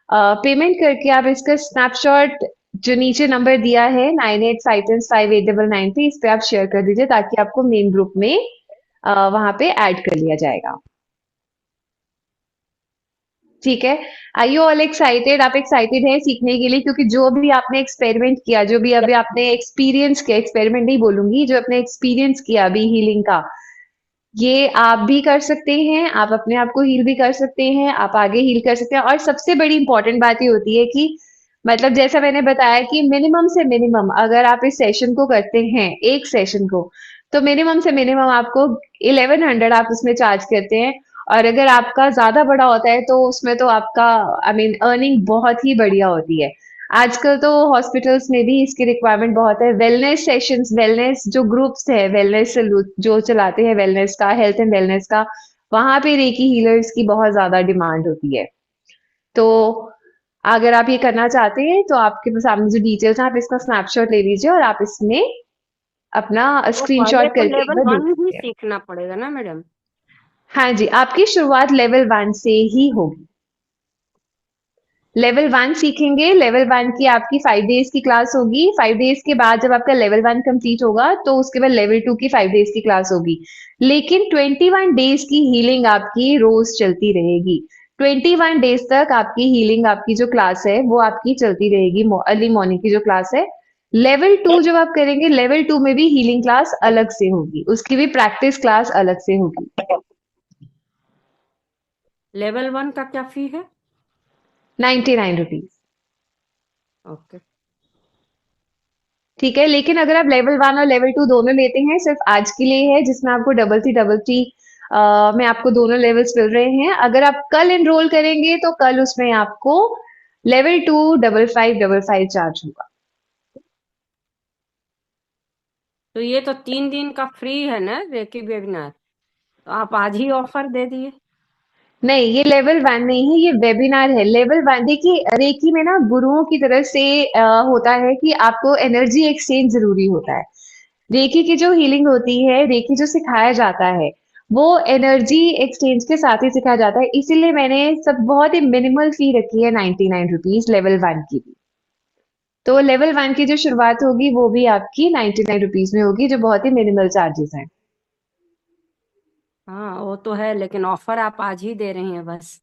पेमेंट करके आप इसका स्नैपशॉट जो नीचे नंबर दिया है 98565899 इस पे आप शेयर कर दीजिए, ताकि आपको मेन ग्रुप में वहां पे ऐड कर लिया जाएगा। ठीक है। Are you all excited? आप एक्साइटेड हैं सीखने के लिए? क्योंकि जो भी आपने एक्सपेरिमेंट किया, जो भी अभी आपने एक्सपीरियंस किया, एक्सपेरिमेंट नहीं बोलूंगी, जो आपने एक्सपीरियंस किया अभी हीलिंग का, ये आप भी कर सकते हैं, आप अपने आप को हील भी कर सकते हैं, आप आगे हील कर सकते हैं। और सबसे बड़ी इंपॉर्टेंट बात ये होती है कि मतलब जैसा मैंने बताया कि मिनिमम से मिनिमम अगर आप इस सेशन को करते हैं, एक सेशन को, तो मिनिमम से मिनिमम आपको 1100 आप उसमें चार्ज करते हैं। और अगर आपका ज्यादा बड़ा होता है, तो उसमें तो आपका अर्निंग बहुत ही बढ़िया होती है। आजकल तो हॉस्पिटल्स में भी इसकी रिक्वायरमेंट बहुत है। वेलनेस सेशंस, वेलनेस जो ग्रुप्स है, वेलनेस जो चलाते हैं, वेलनेस का, हेल्थ एंड वेलनेस का, वहां पे रेकी हीलर्स की बहुत ज्यादा डिमांड होती है। तो अगर आप ये करना चाहते हैं, तो आपके सामने जो डिटेल्स हैं, आप इसका स्नैपशॉट ले लीजिए और आप इसमें अपना तो पहले स्क्रीनशॉट तो करके एक लेवल बार देख 1 ही लीजिए। सीखना पड़ेगा ना मैडम? हाँ जी, आपकी शुरुआत लेवल 1 से ही होगी। लेवल 1 सीखेंगे, लेवल 1 की आपकी 5 डेज की क्लास होगी। 5 डेज के बाद जब आपका लेवल 1 कंप्लीट होगा, तो उसके बाद लेवल 2 की 5 डेज की क्लास होगी। लेकिन 21 डेज की हीलिंग आपकी रोज चलती रहेगी। 21 डेज तक आपकी हीलिंग, आपकी जो क्लास है वो आपकी चलती रहेगी, अर्ली मॉर्निंग की जो क्लास है। लेवल 2 जब आप करेंगे, लेवल 2 में भी हीलिंग क्लास अलग से होगी, उसकी भी प्रैक्टिस क्लास अलग से होगी। लेवल 1 का क्या फी है? 99 रुपीज। ओके। ठीक है, लेकिन अगर आप लेवल 1 और लेवल 2 दोनों लेते हैं, सिर्फ आज के लिए है जिसमें आपको डबल थ्री में आपको दोनों लेवल्स मिल रहे हैं। अगर आप कल एनरोल करेंगे तो कल उसमें आपको लेवल 2 555 चार्ज होगा। तो ये तो 3 दिन का फ्री है ना रेकी वेबिनार, तो आप आज ही ऑफर दे दिए। नहीं, ये लेवल 1 नहीं है, ये वेबिनार है। लेवल 1 देखिए, रेकी में ना गुरुओं की तरफ से होता है कि आपको एनर्जी एक्सचेंज जरूरी होता है। रेकी की जो हीलिंग होती है, रेकी जो सिखाया जाता है, वो एनर्जी एक्सचेंज के साथ ही सिखाया जाता है। इसीलिए मैंने सब बहुत ही मिनिमल फी रखी है, 99 रुपीज लेवल 1 की भी। तो लेवल 1 की जो शुरुआत होगी वो भी आपकी 99 रुपीज में होगी, जो बहुत ही मिनिमल चार्जेस हैं। हाँ वो तो है, लेकिन ऑफर आप आज ही दे रही हैं बस,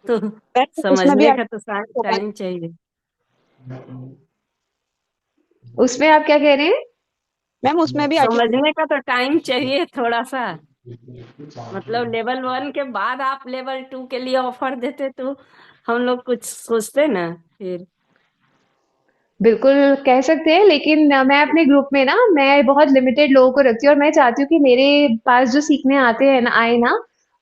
तो मैम उसमें भी समझने आप का तो टाइम चाहिए। उसमें आप क्या कह रहे हैं? मैम उसमें भी समझने का तो टाइम चाहिए थोड़ा सा, मतलब लेवल 1 के बाद आप लेवल 2 के लिए ऑफर देते तो हम लोग कुछ सोचते ना फिर। बिल्कुल कह सकते हैं, लेकिन मैं अपने ग्रुप में ना मैं बहुत लिमिटेड लोगों को रखती हूँ, और मैं चाहती हूँ कि मेरे पास जो सीखने आते हैं ना आए ना,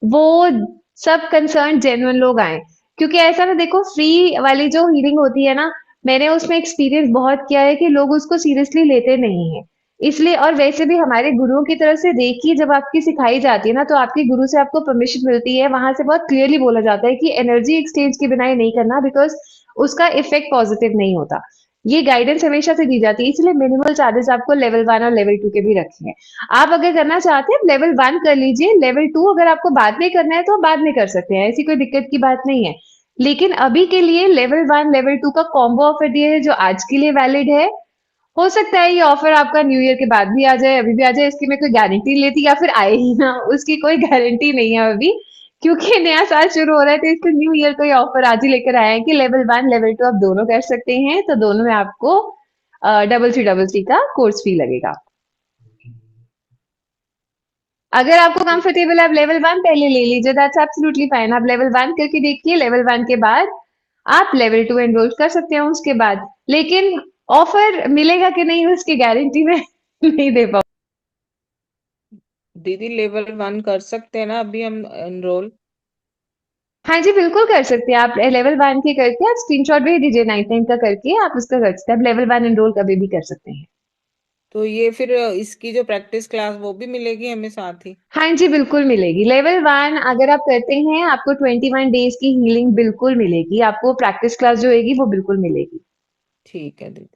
वो सब कंसर्न जेन्युइन लोग आए। क्योंकि ऐसा ना देखो, फ्री वाली जो हीलिंग होती है ना, मैंने उसमें एक्सपीरियंस बहुत किया है कि लोग उसको सीरियसली लेते नहीं है। इसलिए, और वैसे भी हमारे गुरुओं की तरफ से देखिए, जब आपकी सिखाई जाती है ना, तो आपके गुरु से आपको परमिशन मिलती है, वहां से बहुत क्लियरली बोला जाता है कि एनर्जी एक्सचेंज के बिना ये नहीं करना, बिकॉज उसका इफेक्ट पॉजिटिव नहीं होता। ये गाइडेंस हमेशा से दी जाती है, इसलिए मिनिमल चार्जेस आपको लेवल 1 और लेवल 2 के भी रखे हैं। आप अगर करना चाहते हैं लेवल 1 कर लीजिए, लेवल 2 अगर आपको बाद में करना है तो आप बाद में कर सकते हैं, ऐसी कोई दिक्कत की बात नहीं है। लेकिन अभी के लिए लेवल 1 लेवल 2 का कॉम्बो ऑफर दिए है, जो आज के लिए वैलिड है। हो सकता है ये ऑफर आपका न्यू ईयर के बाद भी आ जाए, अभी भी आ जाए, इसकी मैं कोई गारंटी लेती, या फिर आए ही ना, उसकी कोई गारंटी नहीं है अभी। क्योंकि नया साल शुरू हो रहा है, तो इसको न्यू ईयर को ये ऑफर आज ही लेकर आए हैं कि लेवल 1 लेवल 2 आप दोनों कर सकते हैं, तो दोनों में आपको डबल थ्री का कोर्स फी लगेगा। अगर आपको कंफर्टेबल है, आप लेवल 1 पहले ले लीजिए, दैट्स एब्सोल्युटली फाइन। आप लेवल 1 करके देखिए, लेवल 1 के बाद आप लेवल 2 एनरोल कर सकते हैं उसके बाद। लेकिन ऑफर मिलेगा कि नहीं उसकी गारंटी मैं नहीं दे पाऊँ। दीदी लेवल 1 कर सकते हैं ना अभी हम एनरोल? हाँ जी, बिल्कुल कर सकते हैं आप। लेवल 1 के करके आप स्क्रीनशॉट भेज दीजिए, 9 का करके आप उसका कर सकते हैं। आप लेवल 1 एनरोल कभी भी कर सकते हैं। तो ये फिर इसकी जो प्रैक्टिस क्लास वो भी मिलेगी हमें साथ ही? हाँ जी, बिल्कुल मिलेगी। लेवल 1 अगर आप करते हैं, आपको 21 डेज की हीलिंग बिल्कुल मिलेगी। आपको प्रैक्टिस क्लास जो होगी वो बिल्कुल मिलेगी। ठीक है दीदी।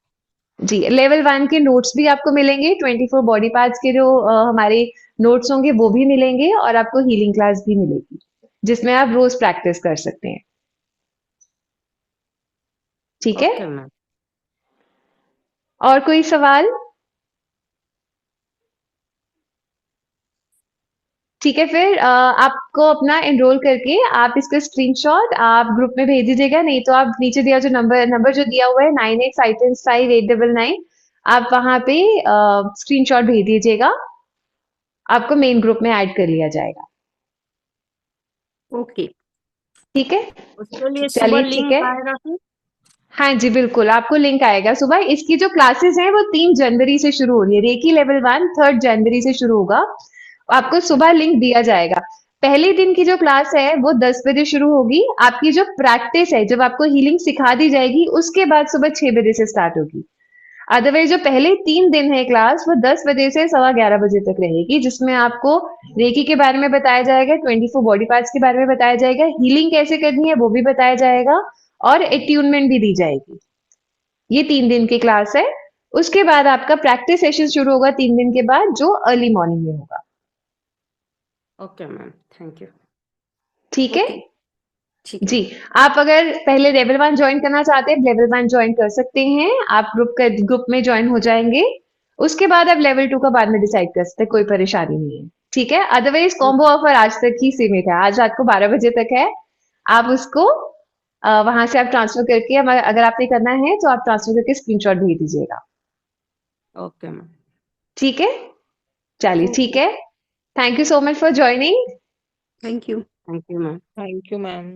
जी, लेवल 1 के नोट्स भी आपको मिलेंगे, 24 बॉडी पार्ट्स के जो हमारे नोट्स होंगे वो भी मिलेंगे, और आपको हीलिंग क्लास भी मिलेगी, जिसमें आप रोज प्रैक्टिस कर सकते हैं। ठीक है? Okay ma'am. और कोई सवाल? ठीक है, फिर आपको अपना एनरोल करके आप इसका स्क्रीनशॉट आप ग्रुप में भेज दीजिएगा, नहीं तो आप नीचे दिया जो नंबर जो दिया हुआ है 98555899, आप वहां पे स्क्रीनशॉट भेज दीजिएगा, आपको मेन ग्रुप में ऐड कर लिया जाएगा। ओके। ठीक है, उसके लिए सुबह चलिए ठीक लिंक है। आएगा फिर? हाँ जी, बिल्कुल आपको लिंक आएगा सुबह। इसकी जो क्लासेस हैं वो 3 जनवरी से शुरू हो रही है। रेकी लेवल 1 3 जनवरी से शुरू होगा। आपको सुबह लिंक दिया जाएगा। पहले दिन की जो क्लास है वो 10 बजे शुरू होगी। आपकी जो प्रैक्टिस है, जब आपको हीलिंग सिखा दी जाएगी, उसके बाद सुबह 6 बजे से स्टार्ट होगी। अदरवाइज जो पहले 3 दिन है क्लास, वो 10 बजे से 11:15 बजे तक रहेगी, जिसमें आपको रेकी के बारे में बताया जाएगा, 24 बॉडी पार्ट्स के बारे में बताया जाएगा, हीलिंग कैसे करनी है वो भी बताया जाएगा, और एट्यूनमेंट भी दी जाएगी। ये 3 दिन की क्लास है। उसके बाद आपका प्रैक्टिस सेशन शुरू होगा 3 दिन के बाद, जो अर्ली मॉर्निंग में होगा। Okay ma'am, thank you. ठीक है ओके, ठीक है। जी। आप अगर पहले लेवल 1 ज्वाइन करना चाहते हैं, लेवल 1 ज्वाइन कर सकते हैं। आप ग्रुप में ज्वाइन हो जाएंगे। उसके बाद आप लेवल 2 का बाद में डिसाइड कर सकते हैं, कोई परेशानी नहीं है। ठीक है, अदरवाइज कॉम्बो ऑफर आज तक ही सीमित है, आज रात को 12 बजे तक है। आप उसको वहां से आप ट्रांसफर करके, अगर आपने करना है तो आप ट्रांसफर करके स्क्रीनशॉट भेज दीजिएगा। Okay ma'am. ठीक है, चलिए ठीक है। Thank you so much for joining. Thank you. Thank you ma'am. Thank you ma'am.